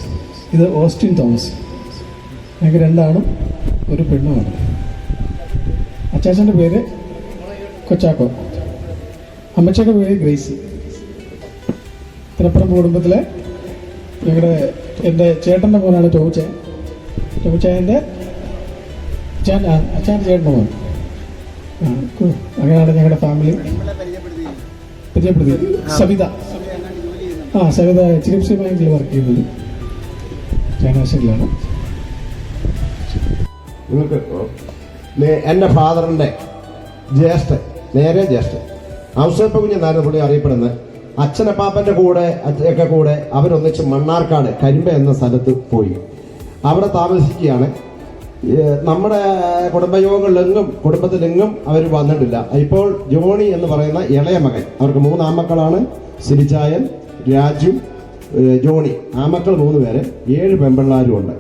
ഇത് ഓസ്റ്റിൻ തോമസ്. ഞങ്ങൾക്ക് 2 ആണും 1 പെണ്ണുമാണ്. അച്ചാച്ചൻ്റെ പേര് കൊച്ചാക്കോ, അമ്മച്ചയുടെ പേര് ഗ്രേസി. തിനപ്പുറം കുടുംബത്തിലെ എൻ്റെ ചേട്ടൻ്റെ മോനാണ് ടോമിച്ചായൻ്റെ അച്ഛൻ്റെ ചേട്ടൻ്റെ മോൻ. അങ്ങനെയാണ് ഞങ്ങളുടെ ഫാമിലി പരിചയപ്പെടുത്തി. സവിത സവിത HDFC ബാങ്കിൽ വർക്ക് ചെയ്യുന്നത്, ചങ്ങനാശ്ശേരിയിലാണ്. നിങ്ങൾക്ക് എൻ്റെ ഫാദറിൻ്റെ നേരെ ജ്യേഷ്ഠൻ ഔസേപ്പ കുഞ്ഞെന്നായിരുന്നു പുള്ളി അറിയപ്പെടുന്നത്. അച്ഛനപ്പാപ്പൻ്റെ കൂടെ അവരൊന്നിച്ച് മണ്ണാർക്കാട് കരിമ്പ എന്ന സ്ഥലത്ത് പോയി അവിടെ താമസിക്കുകയാണ്. നമ്മുടെ കുടുംബത്തിലെങ്ങും അവർ വന്നിട്ടില്ല. ഇപ്പോൾ ജോണി എന്ന് പറയുന്ന ഇളയ മകൻ, അവർക്ക് 3 ആമക്കളാണ്, സിരിച്ചായൻ, രാജു, ജോണി. ആമക്കൾ 3 പേര്, 7 പെൺപിള്ളാരും ഉണ്ട്.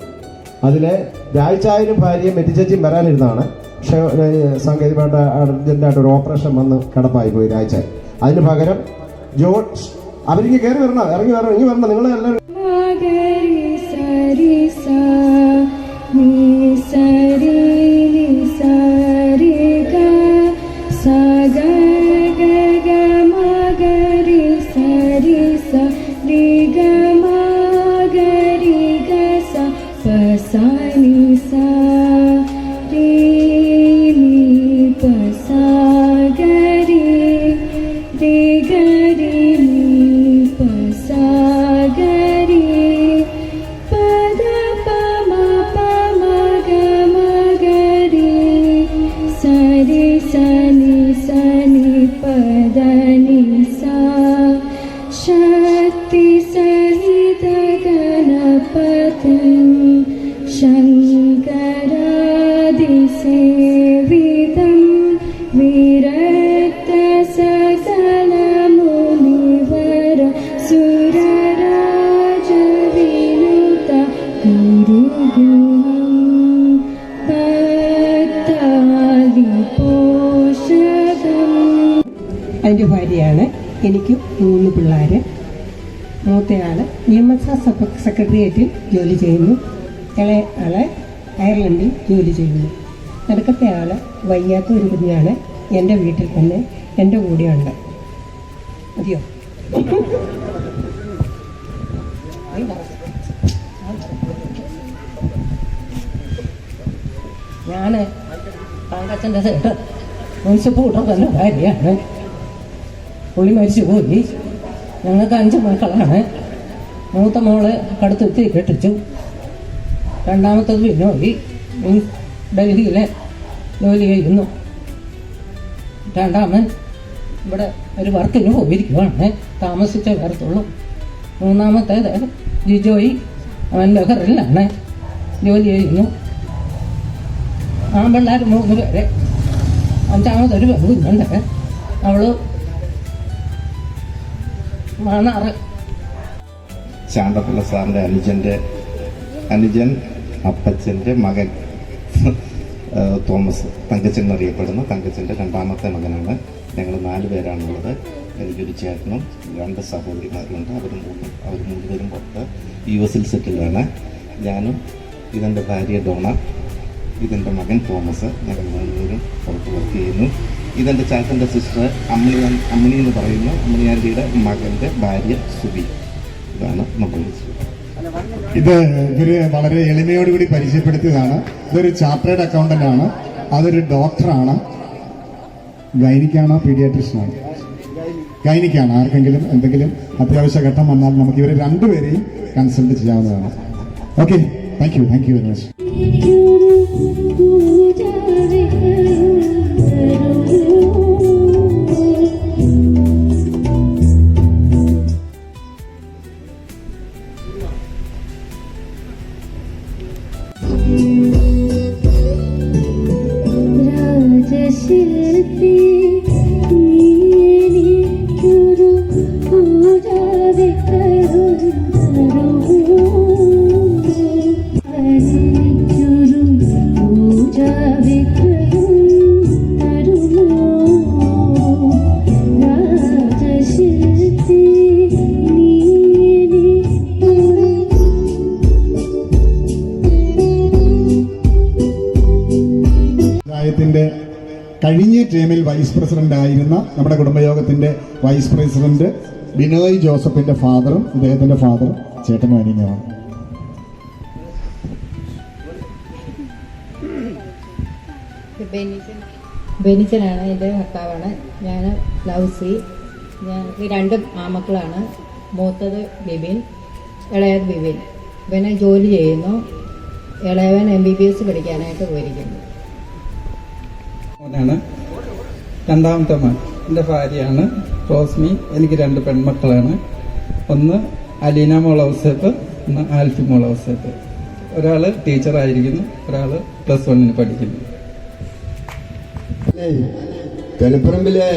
അതിലെ രാജായനും ഭാര്യയും മെറ്റിച്ചേച്ചിയും വരാനിരുന്നതാണ്. പക്ഷെ സാങ്കേതികമായിട്ട് അർജന്റായിട്ട് ഒരു ഓപ്പറേഷൻ വന്ന് കിടപ്പായി പോയി രാജായൻ. അതിന് പകരം അവർക്ക് ഇറങ്ങി വരണം നിങ്ങളെല്ലാവരും. ശക്തി സഹിത ഗണപതി ശങ്കരാദിസേവിതം വിരക്ത സകല മുനിവര സുരരാജ വിനുത ഗുരുഗുണം ഭക്താദി പോഷകം. അതിൻ്റെ ഭാര്യയാണ്. എനിക്ക് 3 പിള്ളേർ. മൂത്തയാൾ നിയമസഭ സെക്രട്ടേറിയറ്റിൽ ജോലി ചെയ്യുന്നു. ഇളയ ആള് അയർലൻഡിൽ ജോലി ചെയ്യുന്നു. നടുക്കത്തെ ആൾ വയ്യാത്ത ഒരു കുഞ്ഞാണ്. എൻ്റെ വീട്ടിൽ തന്നെ എൻ്റെ കൂടെയുണ്ട്. മതിയോ? ഞാൻ താങ്കച്ചൻ്റെ ചേട്ടൻ മുനിസിപ്പൂട്ടത്തിൻ്റെ ഭാര്യയാണ്. പുള്ളി മരിച്ചു പോയി. ഞങ്ങൾക്ക് 5 മക്കളാണ്. മൂത്ത മോള് കടുത്തെത്തി കെട്ടിച്ചു. രണ്ടാമത്തത് പിന്നോയി ഡൽഹിയിലെ ജോലി ചെയ്യുന്നു. രണ്ടാമൻ ഇവിടെ ഒരു വർക്കിന് പോയിരിക്കുവാണ്. താമസിച്ചേ വരത്തുള്ളൂ. മൂന്നാമത്തേത് ജിജോയി, അവൻ ലഹറിലാണ് ജോലി ചെയ്യുന്നു. ആൺപിള്ളേർ 3 പേര്. 5-ാമതൊരു പെൺകുഞ്ഞുണ്ട്. അവള് ശാന്തപിള്ള സാറിൻ്റെ അനുജൻ അപ്പച്ചൻ്റെ മകൻ തോമസ്, തങ്കച്ചൻ എന്നറിയപ്പെടുന്ന തങ്കച്ചൻ്റെ 2ാമത്തെ മകനാണ്. ഞങ്ങൾ 4 പേരാണുള്ളത്. എനിക്കൊരു ചേട്ടനും 2 സഹോദരിമാരുണ്ട്. അവർ 3 പേരും പുറത്ത് US സെറ്റിലാണ്. ഞാനും ഇതെൻ്റെ ഭാര്യ ഡോണ, ഇതെൻ്റെ മകൻ തോമസ്. ഞങ്ങൾ 3 പേരും പുറത്ത് വർക്ക് ചെയ്യുന്നു. ഇതെൻ്റെ ചേട്ടൻ്റെ സിസ്റ്റർ അമ്മിണി എന്ന് പറയുന്ന അമ്മിണിയാൻ്റിയുടെ മകൻ്റെ ഭാര്യ സുബി. ഇതാണ് നമ്മുടെ ഇത് ഇവര് വളരെ എളിമയോടുകൂടി പരിചയപ്പെടുത്തിയതാണ്. ഇതൊരു ചാർട്ടേഡ് അക്കൗണ്ടന്റ് ആണ്. അതൊരു ഡോക്ടറാണ്. ഗൈനിക്കാണോ പീഡിയാട്രിഷ്യനാണ്? ഗൈനിക്കാണ്. ആർക്കെങ്കിലും എന്തെങ്കിലും അത്യാവശ്യ ഘട്ടം വന്നാൽ നമുക്ക് ഇവരെ 2 പേരെയും കൺസൾട്ട് ചെയ്യാവുന്നതാണ്. Okay, thank you very much. രാജശില്പി നീയൊരു പൂജാവെ കരുതരൂ. ടീമിൽ വൈസ് പ്രസിഡന്റ് ആയിരുന്ന നമ്മുടെ കുടുംബയോഗത്തിന്റെ വൈസ് പ്രസിഡന്റ് ബിനോയ് ജോസഫിന്റെ ഫാദറും ഇദ്ദേഹത്തിന്റെ ഫാദറും ചേട്ടനും അനിയനുമാണ്. ബെനിച്ചനാണ് എൻ്റെ ഭർത്താവാണ്. ഞാൻ ലൗസി. ഞാൻ ഈ 2 ആമക്കളാണ്. മൂത്തത് ബിബിൻ, ഇളയത് ബിബിൻ. ഇവനെ ജോലി ചെയ്യുന്നു. ഇളയവൻ MBBS പഠിക്കാനായിട്ട് പോയിരിക്കുന്നു. മോനാണ്. രണ്ടാമത്തെ മോൻ എൻ്റെ ഭാര്യയാണ് റോസ്മി. എനിക്ക് 2 പെൺമക്കളാണ്. ഒന്ന് അലീന മോളൗസേപ്പ്, ഒന്ന് ആൽഫി മോളൗസേപ്പ്. ഒരാൾ ടീച്ചറായിരിക്കുന്നു, ഒരാൾ +1 പഠിക്കുന്നു. തലപ്പറമ്പിലെ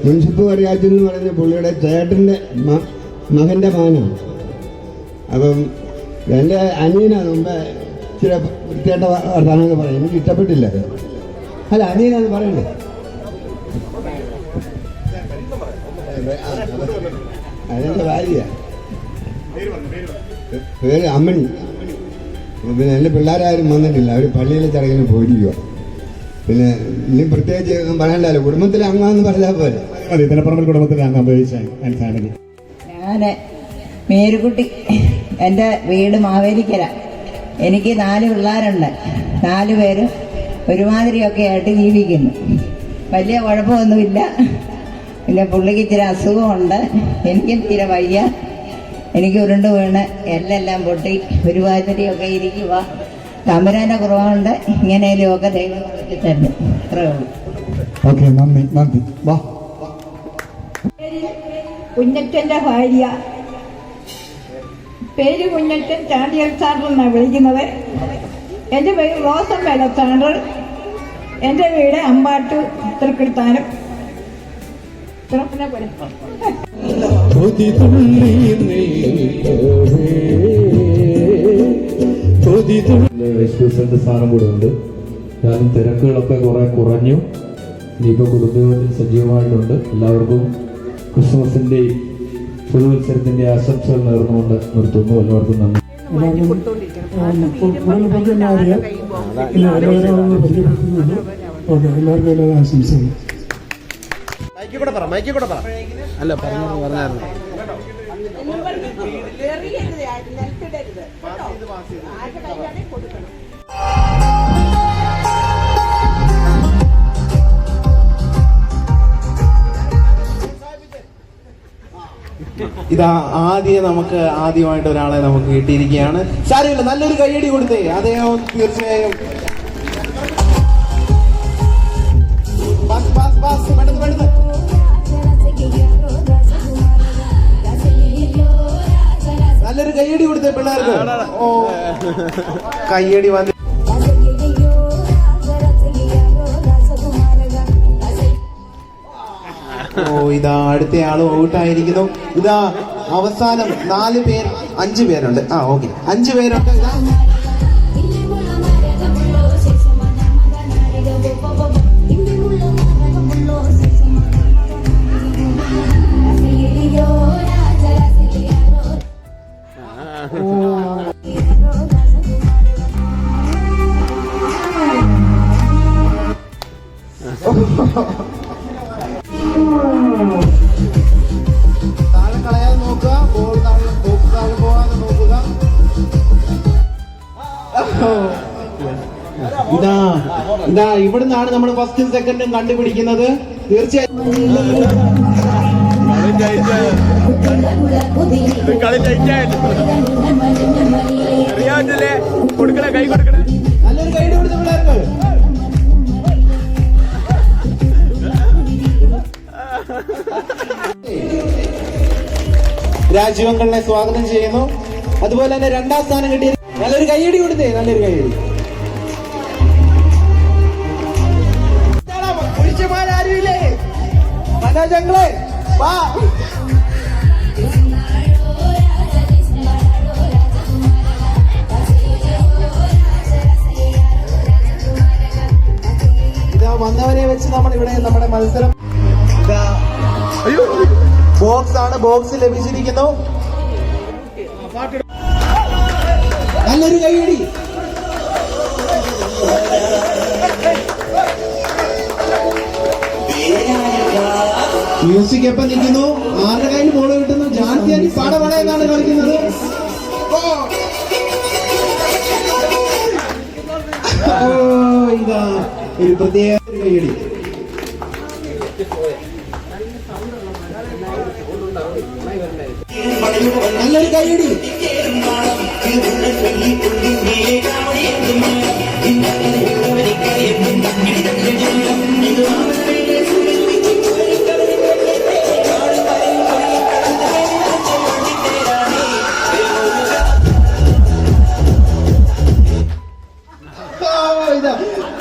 മുൻസിപ്പ് അറിയാച്ചു എന്ന് പറഞ്ഞ പുള്ളിയുടെ ചേട്ടൻ്റെ മകൻ്റെ മകനാണ്. അപ്പം എൻ്റെ അനിയനാണ് മുമ്പേ ചില വൃത്തിയായിട്ട വർത്തമാനമൊക്കെ പറയും. എനിക്ക് ഇഷ്ടപ്പെട്ടില്ല അത്. അല്ല, അനിയനാന്ന് പറയണ്ടേ? അതെൻ്റെ ഭാര്യ, പേര് അമ്മണി. പിന്നെ എൻ്റെ പിള്ളേരാരും വന്നിട്ടില്ല, അവർ പള്ളിയിലെ ചടങ്ങിന് പോയിരിക്കുക. പിന്നെ ഇനി പ്രത്യേകിച്ച് പറയണ്ടല്ലോ, കുടുംബത്തിലെ അംഗമെന്ന് പറഞ്ഞാൽ പോലെ. തലപ്പറമ്പിൽ കുടുംബത്തിലെ അംഗം ഫാമിലി. ഞാൻ മേരുകുട്ടി. എൻ്റെ വീട് മാവേലിക്കര. എനിക്ക് 4 പിള്ളേരുണ്ട്. 4 പേരും ഒരുമാതിരിയൊക്കെ ആയിട്ട് ജീവിക്കുന്നു. വലിയ കുഴപ്പമൊന്നുമില്ല. പിന്നെ പുള്ളിക്ക് ഇച്ചിരി അസുഖമുണ്ട്. എനിക്കും തീരെ വയ്യ. എനിക്ക് ഉരുണ്ട് വീണ് എല്ലാം പൊട്ടി ഒരുമാതിരിയൊക്കെ ഇരിക്കുക. തമ്പുരാൻ്റെ കുറവുണ്ട്. ഇങ്ങനെയൊക്കെ ദൈവം നടത്തി തരുന്നു. അത്രയേ ഉള്ളൂ. ഓക്കെ, നന്ദി. വാ. കുഞ്ഞച്ചൻ്റെ ഭാര്യ, പേര് കുഞ്ഞച്ചൻ, ചാണ്ടിയൽ സാറിനാണ് വിളിക്കുന്നത്. എൻ്റെ പേര് റോസം വെലത്താണ്ട്. എൻ്റെ വീട് അമ്പാട്ട് തൃക്കിടുത്താനം. സ്ഥാനം കൂടെ ഉണ്ട്. ഞാനും തിരക്കുകളൊക്കെ കുറെ കുറഞ്ഞു. ഇനിയിപ്പോൾ കുടുംബയോഗത്തിൽ സജീവമായിട്ടുണ്ട്. എല്ലാവർക്കും ക്രിസ്മസിൻ്റെയും പുതുവത്സരത്തിൻ്റെ ആശംസകൾ നേർന്നുകൊണ്ട് നിർത്തുന്നു. എല്ലാവർക്കും നന്ദി. എല്ലാവർക്കും ആശംസകൾ. അല്ല, പറഞ്ഞായിരുന്നു. ഇതാ ആദ്യമായിട്ട് ഒരാളെ നമുക്ക് കിട്ടിയിരിക്കുകയാണ്. സാരമില്ല, നല്ലൊരു കയ്യടി കൊടുത്തേ. അദ്ദേഹം തീർച്ചയായും നല്ലൊരു കയ്യടി കൊടുത്തേ പിള്ളേർക്ക്. ഓ, കയ്യടി വന്ന് ഇതാ അടുത്തയാള് ഔട്ടായിരിക്കുന്നു. ഇതാ അവസാനം 5 പേരുണ്ട്. ഓക്കെ, 5 പേരുണ്ട്. താഴെ കളയാതെ നോക്കുക. ബോൾ താഴെ പോകാതെ നോക്കുക. ഇതാ ഇവിടുന്നാണ് നമ്മൾ ഫസ്റ്റും സെക്കൻഡും കണ്ടുപിടിക്കുന്നത്. തീർച്ചയായും നല്ലൊരു കൈ കൊടുത്ത പിള്ളേർക്ക്. രാജീവങ്കളിനെ സ്വാഗതം ചെയ്യുന്നു. അതുപോലെ തന്നെ 2ാം സ്ഥാനം കിട്ടിയ നല്ലൊരു കയ്യടി കൊടുത്തേ. നല്ലൊരു കയ്യടി. പുരുഷന്മാരാരുമില്ലേ? മനോജങ്ങളെ വാ. ഇതാ വന്നവരെ വെച്ച് നമ്മൾ ഇവിടെ നമ്മുടെ മത്സരം ബോക്സ് ആണ്. ബോക്സ് ലഭിച്ചിരിക്കുന്നു. നല്ലൊരു കൈയടി. മ്യൂസിക് എപ്പം നിൽക്കുന്നു, ആരുടെ കയ്യിൽ ബോൾ കിട്ടുന്നു? ജാൻസിയാനി പടപട എന്നാണ് കളിക്കുന്നത്. ഇതാ ഒരു പ്രത്യേക കൈയടി. നല്ലൊരു കൈയടി.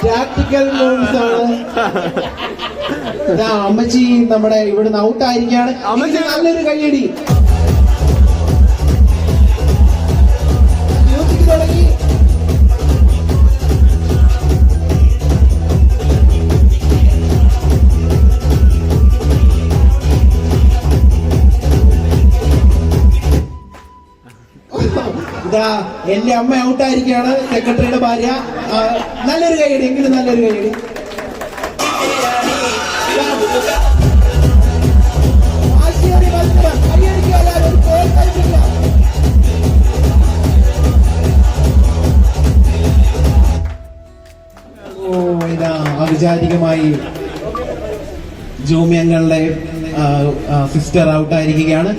ടാക്ടിക്കൽ മൂവ്സ് ആണ്. അമ്മച്ചി നമ്മുടെ ഇവിടുന്ന് ഔട്ടായിരിക്കാണ്. നല്ലൊരു കൈയടി. മ്യൂസിക് തുടങ്ങി. ഇതാ എന്റെ അമ്മ ഔട്ടായിരിക്കാണ്, സെക്രട്ടറിയുടെ ഭാര്യ. നല്ലൊരു കൈയടി, എങ്കിലും നല്ലൊരു കൈയടി. ഇതാ ഔപചാരികമായി ജോമിയങ്ങളുടെ സിസ്റ്റർ ഔട്ടായിരിക്കുകയാണ്.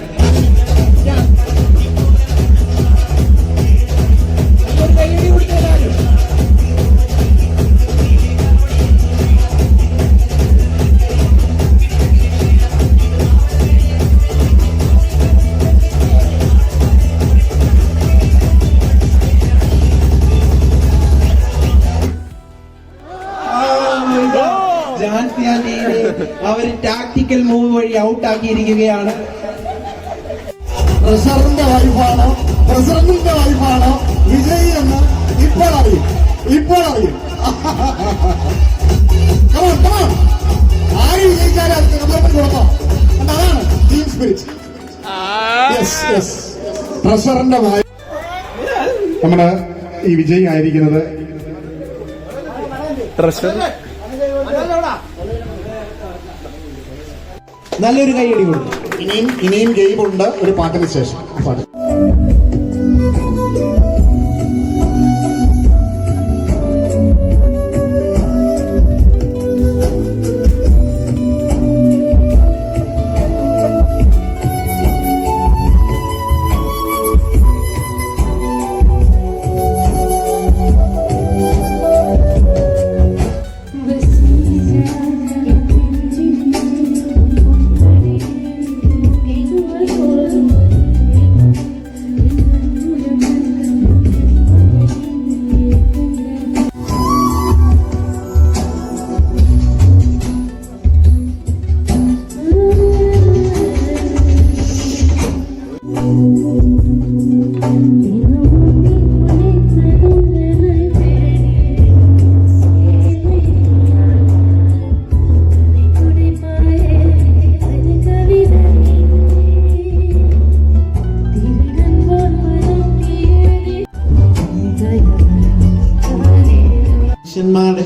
അവര് ടാക്ടിക്കൽ മൂവ് വഴി ഔട്ടാക്കിയിരിക്കുകയാണ്. പ്രസിഡന്റിന്റെ വൈഫാണ് വിജയി എന്ന് ഇപ്പോൾ അറിയും. ആര് വിജയിച്ചാലും അത് കമ്മിറ്റി കൊടുക്കാം. അതാണ് ടീം സ്പിരിറ്റ്. ട്രഷറിന്റെ നമ്മുടെ ഈ വിജയി ആയിരിക്കുന്നത് നല്ലൊരു കൈയടി കൊടുക്കും. ഇനിയും ഗെയിമുണ്ട് ഒരു പാട്ടിന് ശേഷം.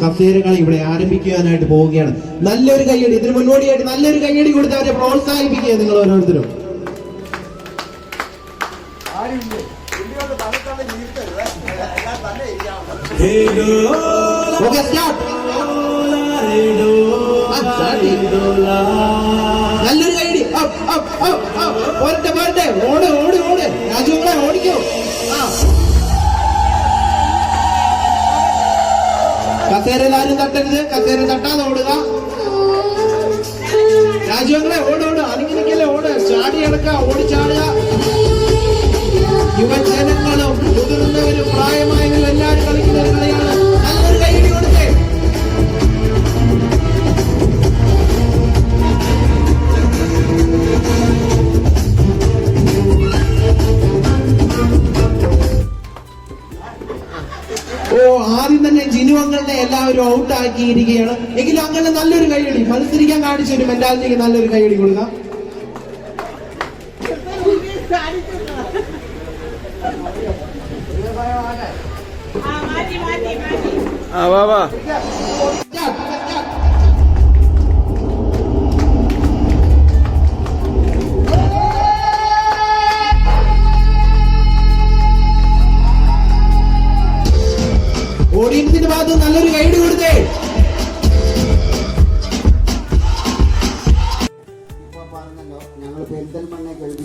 കസേരകളി ഇവിടെ ആരംഭിക്കാനായിട്ട് പോവുകയാണ്. നല്ലൊരു കൈയടി. ഇതിന് മുന്നോടിയായിട്ട് നല്ലൊരു കൈയടി കൊടുത്ത് അവരെ പ്രോത്സാഹിപ്പിക്കുക നിങ്ങൾ ഓരോരുത്തരും. നല്ലൊരു കൈയടി. പോരട്ടെ ഓട് രാജുങ്ങളെ ഓടിക്കോ. കസേരയിൽ ആരും തട്ടരുത്. കസേര തട്ടാതെ ഓടുക. രാജുവങ്ങളെ ഓട് അനങ്ങിനിക്കല്ലേ ഓട്. ചാടി അടക്കുക, ഓടിച്ചാടുക. യുവജനങ്ങളും മുതിർന്നവരും പ്രായമായവരും എല്ലാവരും കളിക്കുന്ന ഒരു കളിയാണ്. നല്ലൊരു കൈയടി കൊടുത്തേ. ആദ്യം തന്നെ ജിനു അങ്ങളുടെ എല്ലാവരും ഔട്ട് ആക്കിയിരിക്കുകയാണ്. എങ്കിലും അങ്ങനെ നല്ലൊരു കൈയടി, മത്സരിക്കാൻ കാണിച്ച ഒരു മെന്റാലിറ്റിക്ക് നല്ലൊരു കൈയടി കൊടുക്കാം.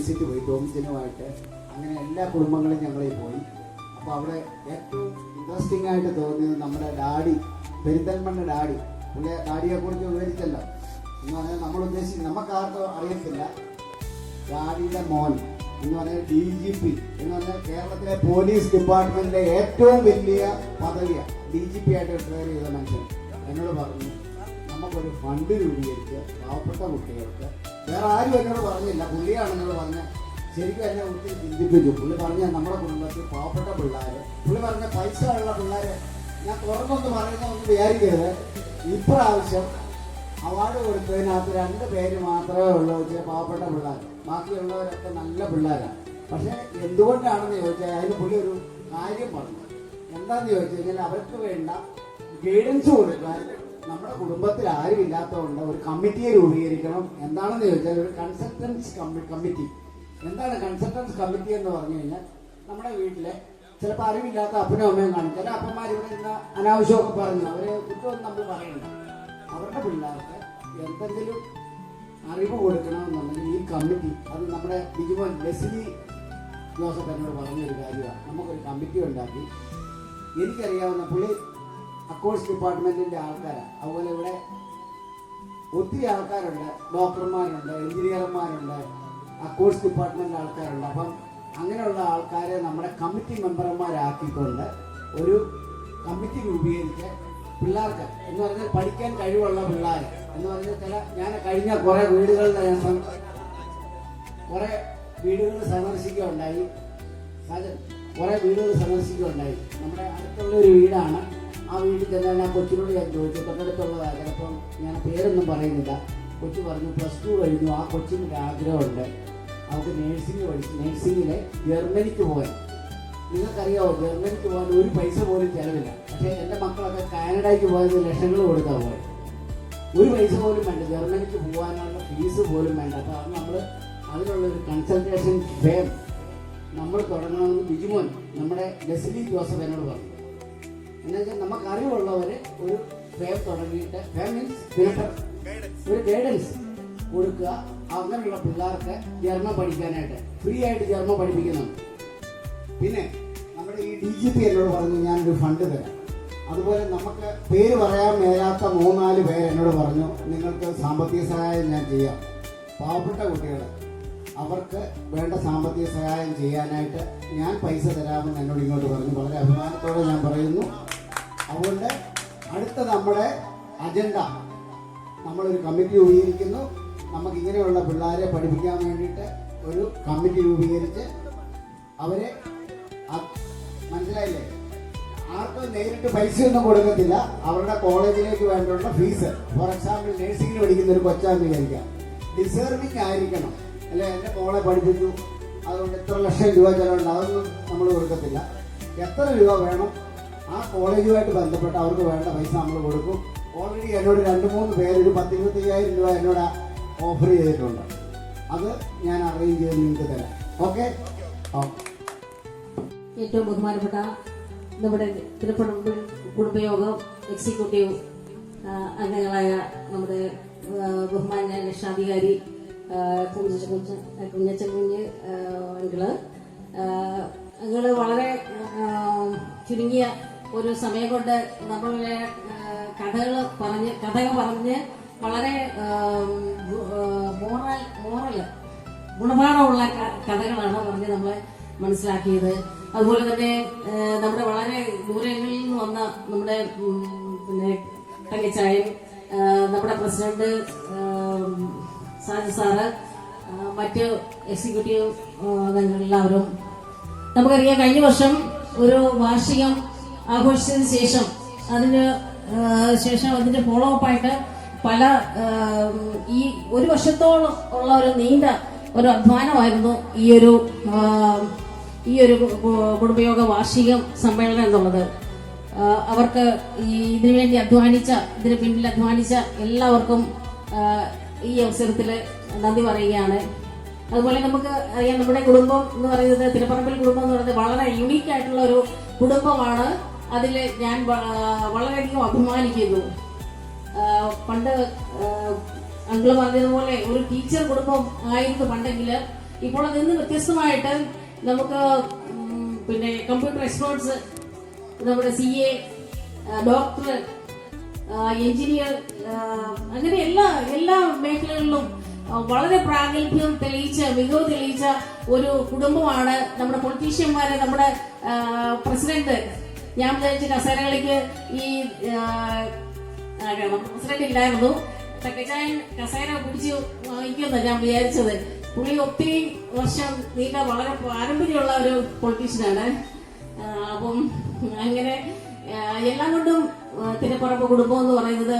വിസിറ്റ് പോയി ടോമിച്ചനുമായിട്ട്. അങ്ങനെ എല്ലാ കുടുംബങ്ങളും ഞങ്ങൾ പോയി. അപ്പോൾ അവിടെ ഏറ്റവും ഇൻട്രസ്റ്റിംഗ് ആയിട്ട് തോന്നിയത് നമ്മുടെ ഡാഡി, പെരിന്തൽമണ്ണ ഡാഡി. ഡാഡിയെക്കുറിച്ച് വിവരിച്ചല്ലോ എന്ന് പറഞ്ഞാൽ നമ്മൾ ഉദ്ദേശിച്ച് നമുക്കാർക്കും അറിയത്തില്ല. ഡാഡിയുടെ മോൻ എന്ന് പറഞ്ഞാൽ DGP എന്ന് പറഞ്ഞാൽ കേരളത്തിലെ പോലീസ് ഡിപ്പാർട്ട്മെന്റിലെ ഏറ്റവും വലിയ പദവിയാണ്. DGP ആയിട്ട് റിട്ടയർ ചെയ്ത മനുഷ്യൻ എന്നോട് പറഞ്ഞു, നമുക്കൊരു ഫണ്ട് രൂപീകരിച്ച് പാവപ്പെട്ട കുട്ടികൾക്ക്, വേറെ ആരും എന്നോട് പറഞ്ഞില്ല, പുള്ളിയാണ് എന്നോട് പറഞ്ഞത്. ശരിക്കും എന്നെ ഒത്തിരി ചിന്തിപ്പിച്ചു. പുള്ളി പറഞ്ഞ നമ്മുടെ കുടുംബത്തിൽ പാവപ്പെട്ട പിള്ളേർ, പുള്ളി പറഞ്ഞ പൈസ ഉള്ള പിള്ളേർ, ഞാൻ തുറന്നൊന്ന് പറയുന്നതൊന്നും വിചാരിക്കരുത്. ഇപ്രാവശ്യം അവാർഡ് കൊടുത്തതിനകത്ത് 2 പേര് മാത്രമേ ഉള്ളൂ പാവപ്പെട്ട പിള്ളേർ. ബാക്കിയുള്ളവരൊക്കെ നല്ല പിള്ളേരാണ്. പക്ഷെ എന്തുകൊണ്ടാണെന്ന് ചോദിച്ചാൽ അതിന് പുള്ളി ഒരു കാര്യം പറഞ്ഞു. എന്താണെന്ന് ചോദിച്ചു കഴിഞ്ഞാൽ അവർക്ക് വേണ്ട ഗൈഡൻസ് കൊടുക്കാൻ നമ്മുടെ കുടുംബത്തിൽ ആരും ഇല്ലാത്തതുകൊണ്ട് ഒരു കമ്മിറ്റിയെ രൂപീകരിക്കണം. എന്താണെന്ന് ചോദിച്ചാൽ ഒരു കൺസൾട്ടൻസ് കമ്മിറ്റി. എന്താണ് കൺസൾട്ടൻസ് കമ്മിറ്റി എന്ന് പറഞ്ഞു കഴിഞ്ഞാൽ, നമ്മുടെ വീട്ടിലെ ചിലപ്പോൾ അറിവില്ലാത്ത അപ്പനും അമ്മയും കാണും. ചില അപ്പന്മാർ ഇവിടെ ഇരുന്ന അനാവശ്യമൊക്കെ പറഞ്ഞു, അവരെ കുറ്റമൊന്നും നമ്മൾ പറയണ്ട. അവരുടെ പിള്ളേർക്ക് എന്തെങ്കിലും അറിവ് കൊടുക്കണമെന്നുണ്ടെങ്കിൽ ഈ കമ്മിറ്റി, അത് നമ്മുടെ ബിജുമോൻ ലെസ്ലി ജോസഫ് എന്നോട് പറഞ്ഞൊരു കാര്യമാണ്. നമുക്കൊരു കമ്മിറ്റി ഉണ്ടാക്കി. എനിക്കറിയാവുന്ന പുള്ളി അക്കൗണ്ട്സ് ഡിപ്പാർട്ട്മെന്റിന്റെ ആൾക്കാരാണ്. അതുപോലെ ഇവിടെ ഒത്തിരി ആൾക്കാരുണ്ട്, ഡോക്ടർമാരുണ്ട്, എഞ്ചിനീയർമാരുണ്ട്, അക്കൗണ്ട്സ് ഡിപ്പാർട്ട്മെന്റ് ആൾക്കാരുണ്ട്. അപ്പം അങ്ങനെയുള്ള ആൾക്കാരെ നമ്മുടെ കമ്മിറ്റി മെമ്പർമാരാക്കിക്കൊണ്ട് ഒരു കമ്മിറ്റി രൂപീകരിച്ച് പിള്ളേർക്ക് എന്ന് പറഞ്ഞാൽ പഠിക്കാൻ കഴിവുള്ള പിള്ളേർ എന്ന് പറഞ്ഞാൽ ഞാൻ കഴിഞ്ഞ കുറെ വീടുകൾ സന്ദർശിക്കുകയുണ്ടായി. കുറെ വീടുകൾ സന്ദർശിക്കുകയുണ്ടായി. നമ്മുടെ അടുത്തുള്ള ഒരു വീടാണ്. ആ വീട്ടിൽ ചെന്നാൽ ആ കൊച്ചിനോട് ഞാൻ ചോദിച്ചു, തൊട്ടടുത്തുള്ളതാണ്, ചിലപ്പം ഞാൻ പേരൊന്നും പറയുന്നില്ല. കൊച്ചു പറഞ്ഞു +2 കഴിഞ്ഞു. ആ കൊച്ചിനൊരു ആഗ്രഹമുണ്ട്, അവർക്ക് നേഴ്സിങ്ങിലെ ജർമ്മനിക്ക് പോകാൻ. നിങ്ങൾക്കറിയാമോ, ജർമ്മനിക്ക് പോകാൻ ഒരു പൈസ പോലും ചിലവില്ല. പക്ഷേ എൻ്റെ മക്കളൊക്കെ കാനഡയ്ക്ക് പോയത് ലക്ഷങ്ങൾ കൊടുത്താൽ പോയത്. ഒരു പൈസ പോലും വേണ്ട, ജർമ്മനിക്ക് പോകാനുള്ള ഫീസ് പോലും വേണ്ട. അപ്പോൾ അത് നമ്മൾ അതിനുള്ളൊരു കൺസൾട്ടേഷൻ ഫേം നമ്മൾ തുടങ്ങണമെന്ന് ബിജുമോൻ നമ്മുടെ ലെസ്ലി ജോസഫ് എന്നോട് പറഞ്ഞു. എന്നുവെച്ചാൽ നമുക്ക് അറിവുള്ളവർ ഒരു ഫേം തുടങ്ങിയിട്ട്, ഫേം മീൻസ് ഒരു ഗൈഡൻസ് കൊടുക്കുക. അങ്ങനെയുള്ള പിള്ളേർക്ക് ജർമ്മൻ പഠിക്കാനായിട്ട് ഫ്രീ ആയിട്ട് ജർമ്മൻ പഠിപ്പിക്കുന്നുണ്ട്. പിന്നെ നമ്മുടെ ഈ DGP എന്നോട് പറഞ്ഞു ഞാനൊരു ഫണ്ട് തരാം. അതുപോലെ നമുക്ക് പേര് പറയാൻ മേലാത്ത 3-4 പേര് എന്നോട് പറഞ്ഞു, നിങ്ങൾക്ക് സാമ്പത്തിക സഹായം ഞാൻ ചെയ്യാം. പാവപ്പെട്ട കുട്ടികൾ, അവർക്ക് വേണ്ട സാമ്പത്തിക സഹായം ചെയ്യാനായിട്ട് ഞാൻ പൈസ തരാമെന്ന് എന്നോട് ഇങ്ങോട്ട് പറഞ്ഞു. വളരെ അഭിമാനത്തോടെ ഞാൻ പറയുന്നു. അതുകൊണ്ട് അടുത്ത നമ്മുടെ അജണ്ട, നമ്മളൊരു കമ്മിറ്റി രൂപീകരിക്കുന്നു. നമുക്കിങ്ങനെയുള്ള പിള്ളേരെ പഠിപ്പിക്കാൻ വേണ്ടിയിട്ട് ഒരു കമ്മിറ്റി രൂപീകരിച്ച് അവരെ, മനസ്സിലായില്ലേ, ആർക്കും നേരിട്ട് പൈസയൊന്നും കൊടുക്കത്തില്ല. അവരുടെ കോളേജിലേക്ക് വേണ്ടുള്ള ഫീസ്, ഫോർ എക്സാമ്പിൾ നേഴ്സിംഗിന് പഠിക്കുന്ന ഒരു കൊച്ചാന്ന് വിചാരിക്കാം, ഡിസേർവിങ് ആയിരിക്കണം. അല്ലെ, എൻ്റെ മോളെ പഠിപ്പിച്ചു അതുകൊണ്ട് എത്ര ലക്ഷം രൂപ ചിലവുണ്ട്, അതൊന്നും നമ്മൾ കൊടുക്കത്തില്ല. എത്ര രൂപ വേണം ആ കോളേജുമായിട്ട് ബന്ധപ്പെട്ട് അവർക്ക് വേണ്ട പൈസ നമ്മൾ കൊടുക്കും. ഓൾറെഡി എന്നോട് 2-3 പേര് ഒരു 10-25,000 രൂപ എന്നോട് ഓഫർ ചെയ്തിട്ടുണ്ട്. അത് ഞാൻ അറേഞ്ച് ചെയ്ത് നിങ്ങൾക്ക് തരാം. ഓക്കെ. ഏറ്റവും ബഹുമാനപ്പെട്ട നമ്മുടെ തിരുപ്പറമ്പിൽ കുടുംബയോഗം എക്സിക്യൂട്ടീവ് അംഗങ്ങളായ നമ്മുടെ ബഹുമാന്യ രക്ഷാധികാരി കുഞ്ഞച്ചൻ കുഞ്ഞ് അങ്ങള് വളരെ ചുരുങ്ങിയ ഒരു സമയം കൊണ്ട് നമ്മളുടെ കഥകൾ പറഞ്ഞ് വളരെ ഗുണപാഠമുള്ള കഥകളാണ് പറഞ്ഞ് നമ്മളെ മനസ്സിലാക്കിയത്. അതുപോലെ തന്നെ നമ്മുടെ വളരെ ദൂരങ്ങളിൽ നിന്ന് വന്ന നമ്മുടെ പിന്നെ തങ്കച്ചായൻ, നമ്മുടെ പ്രസിഡന്റ് സാജു സാറ്, മറ്റ് എക്സിക്യൂട്ടീവ് അംഗങ്ങളെല്ലാവരും. നമുക്കറിയാം, കഴിഞ്ഞ വർഷം ഒരു വാർഷികം ആഘോഷിച്ചതിന് ശേഷം അതിന്റെ ഫോളോ അപ്പ് ആയിട്ട് പല ഈ ഒരു വർഷത്തോളം ഉള്ള ഒരു നീണ്ട ഒരു അധ്വാനമായിരുന്നു ഈ ഒരു കുടുംബയോഗ വാർഷിക സമ്മേളനം എന്നുള്ളത്. അവർക്ക് ഇതിനുവേണ്ടി ഇതിന് പിന്നിൽ അധ്വാനിച്ച എല്ലാവർക്കും ഈ അവസരത്തിൽ നന്ദി പറയുകയാണ്. അതുപോലെ നമുക്ക് അറിയാം, നമ്മുടെ കുടുംബം എന്ന് പറയുന്നത്, തിരുപ്പറമ്പിൽ കുടുംബം എന്ന് പറയുന്നത് വളരെ യുണീക്ക് ആയിട്ടുള്ള ഒരു കുടുംബമാണ്. അതിൽ ഞാൻ വളരെയധികം അഭിമാനിക്കുന്നു. പണ്ട് അങ്കിള് പറഞ്ഞതുപോലെ ഒരു ടീച്ചർ കുടുംബം ആയിരുന്നു പണ്ടെങ്കിൽ, ഇപ്പോൾ അതിൽ നിന്ന് വ്യത്യസ്തമായിട്ട് നമുക്ക് പിന്നെ കമ്പ്യൂട്ടർ എക്സ്പേർട്സ്, നമ്മുടെ CA, ഡോക്ടർ, എഞ്ചിനീയർ, അങ്ങനെ എല്ലാ മേഖലകളിലും വളരെ പ്രാഗൽഭ്യം തെളിയിച്ച, മികവ് തെളിയിച്ച ഒരു കുടുംബമാണ് നമ്മുടെ പൊളിറ്റീഷ്യന്മാരെ. നമ്മുടെ പ്രസിഡന്റ്, ഞാൻ വിചാരിച്ച കസേരകളിലേക്ക് ഈ പ്രസിഡന്റ് ഇല്ലായിരുന്നു, തക്കച്ചായൻ കസേര പിടിച്ച് വാങ്ങിക്കുമെന്നാണ് ഞാൻ വിചാരിച്ചത്. പുള്ളി ഒത്തിരി വർഷം നീണ്ട വളരെ പാരമ്പര്യമുള്ള ഒരു പൊളിറ്റീഷ്യനാണ്. അപ്പം അങ്ങനെ എല്ലാം കൊണ്ടും തിരുപ്പറമ്പ് കുടുംബം എന്ന് പറയുന്നത്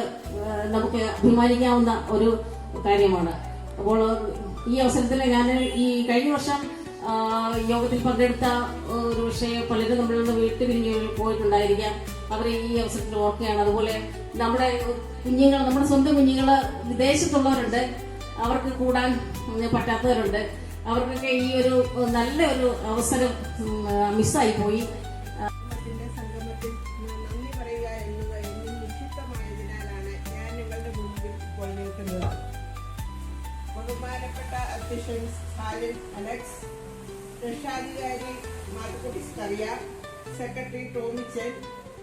നമുക്ക് അഭിമാനിക്കാവുന്ന ഒരു കാര്യമാണ്. അപ്പോൾ ഈ അവസരത്തിൽ ഞാൻ ഈ കഴിഞ്ഞ വർഷം യോഗത്തിൽ പങ്കെടുത്ത ഒരു പക്ഷേ പലരും നമ്മളിൽ നിന്ന് വിട്ടുപിരിഞ്ഞ് പോയിട്ടുണ്ടായിരിക്കാം. അവരെ ഈ അവസരത്തിൽ ഓർക്കുകയാണ്. അതുപോലെ നമ്മുടെ കുഞ്ഞുങ്ങൾ, നമ്മുടെ സ്വന്തം കുഞ്ഞുങ്ങൾ വിദേശത്തുള്ളവരുണ്ട്, അവർക്ക് കൂടാൻ പറ്റാത്തവരുണ്ട്. അവർക്കൊക്കെ ഈ ഒരു നല്ല ഒരു അവസരം മിസ്സായി പോയി. സംഗമത്തിൽ നന്ദി പറയുക എന്നത് എന്നും നിക്ഷിപ്തമായതിനാലാണ് ഞാൻ നിങ്ങളുടെ മുൻപിൽ ഇപ്പോൾ നിൽക്കുന്നത്. ബഹുമാനപ്പെട്ട അധ്യക്ഷൻ സാലിൻ അലക്സ്, രക്ഷാധികാരി മാത്തുക്കുട്ടി സ്കറിയ, സെക്രട്ടറി ടോമിച്ചൻ,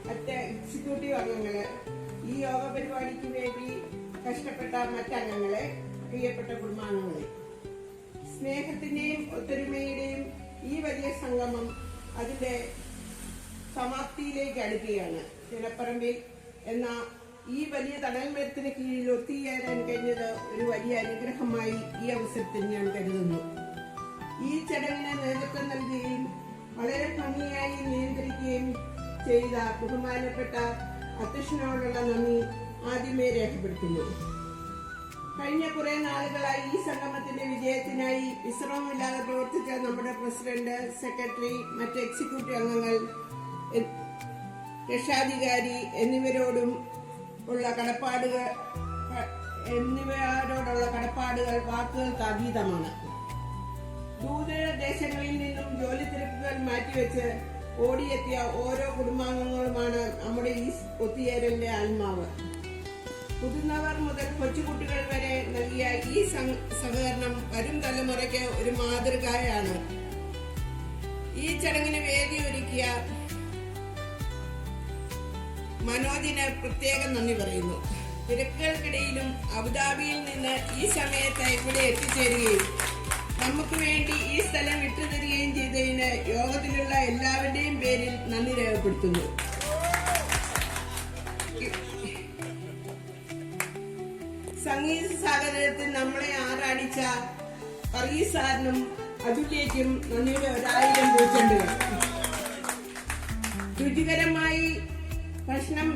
മറ്റ് എക്സിക്യൂട്ടീവ് അംഗങ്ങള്, ഈ യോഗ പരിപാടിക്ക് വേണ്ടി കഷ്ടപ്പെട്ട മറ്റംഗങ്ങളെ, പ്രിയപ്പെട്ട കുടുംബാംഗങ്ങളെ, സ്നേഹത്തിന്റെയും ഒത്തൊരുമയുടെയും ഈ വലിയ സംഗമം അതിന്റെ സമാപ്തിയിലേക്ക് അടുക്കുകയാണ്. തിനപ്പറമ്പിൽ എന്ന ഈ വലിയ തണൽമരത്തിന് കീഴിൽ ഒത്തുചേരാൻ കഴിഞ്ഞത് ഒരു വലിയ അനുഗ്രഹമായി ഈ അവസരത്തിൽ ഞാൻ കരുതുന്നു. ഈ ചടങ്ങിന് നേതൃത്വം നൽകുകയും വളരെ ഭംഗിയായി നിയന്ത്രിക്കുകയും ചെയ്ത ബഹുമാനപ്പെട്ട അധ്യക്ഷനോടുള്ള നന്ദി ആദ്യമേ രേഖപ്പെടുത്തുന്നു. കഴിഞ്ഞ കുറെ നാളുകളായി ഈ സംഗമത്തിന്റെ വിജയത്തിനായി വിശ്രമമില്ലാതെ പ്രവർത്തിച്ച നമ്മുടെ പ്രസിഡന്റ്, സെക്രട്ടറി, മറ്റ് എക്സിക്യൂട്ടീവ് അംഗങ്ങൾ, രക്ഷാധികാരി എന്നിവരോടുള്ള കടപ്പാടുകൾ വാക്കുകൾക്ക് അതീതമാണ്. ദൂരദേശങ്ങളിൽ നിന്നും ജോലി തിരക്കുകൾ മാറ്റിവെച്ച് ഓടിയെത്തിയ ഓരോ കുടുംബാംഗങ്ങളുമാണ് നമ്മുടെ ഈ ഒത്തുചേരലിന്റെ ആത്മാവ്. മുതിർന്നവർ മുതൽ കൊച്ചുകുട്ടികൾ വരെ നൽകിയ ഈ സഹകരണം വരും തലമുറയ്ക്ക് ഒരു മാതൃകയാണ്. ഈ ചടങ്ങിന് വേദിയൊരുക്കിയ മനോജിന് പ്രത്യേകം നന്ദി പറയുന്നു. തിരക്കുകൾക്കിടയിലും അബുദാബിയിൽ നിന്ന് ഈ സമയത്ത് ഇവിടെ എത്തിച്ചേരുകയും നമുക്ക് വേണ്ടി ഈ സ്ഥലം വിട്ടുതരികയും ചെയ്തതിന് യോഗത്തിലുള്ള എല്ലാവരുടെയും പേരിൽ നന്ദി രേഖപ്പെടുത്തുന്നു. സംഗീത സാഗരത്തിൽ നമ്മളെ ആറാടിച്ച പറീസ് സാറിനും അതുല്യയ്ക്കും നന്ദിയുടെ 1000 പൂച്ചെണ്ടുകൾ. രുചികരമായി ഭക്ഷണം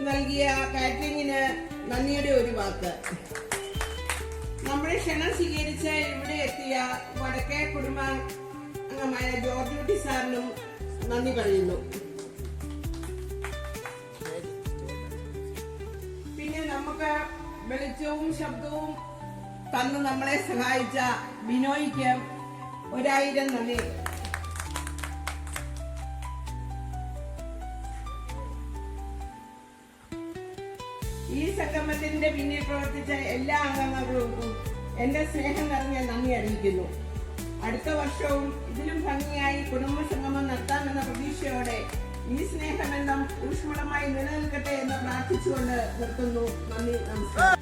നൽകിയ കാറ്ററിംഗിന് നന്ദിയുടെ ഒരു വാക്ക്. നമ്മുടെ ക്ഷണം സ്വീകരിച്ച് ഇവിടെ എത്തിയ വടക്കേ കുടുംബാംഗമായ ജോർജ് സാറിനും നന്ദി പറയുന്നു. പിന്നെ നമുക്ക് വെളിച്ചവും ശബ്ദവും തന്ന് നമ്മളെ സഹായിച്ച ബിനോയ്ക്ക് 1000 നന്ദി. ഈ സംഗമത്തിന്റെ പിന്നിൽ പ്രവർത്തിച്ച എല്ലാ അംഗങ്ങൾക്കും എന്റെ സ്നേഹം നിറഞ്ഞ നന്ദി അറിയിക്കുന്നു. അടുത്ത വർഷവും ഇതിലും ഭംഗിയായി കുടുംബ സംഗമം നടത്താമെന്ന പ്രതീക്ഷയോടെ ഈ സ്നേഹബന്ധം ഊഷ്മളമായി നിലനിൽക്കട്ടെ എന്ന് പ്രാർത്ഥിച്ചുകൊണ്ട് നിർത്തുന്നു. നന്ദി, നമസ്കാരം.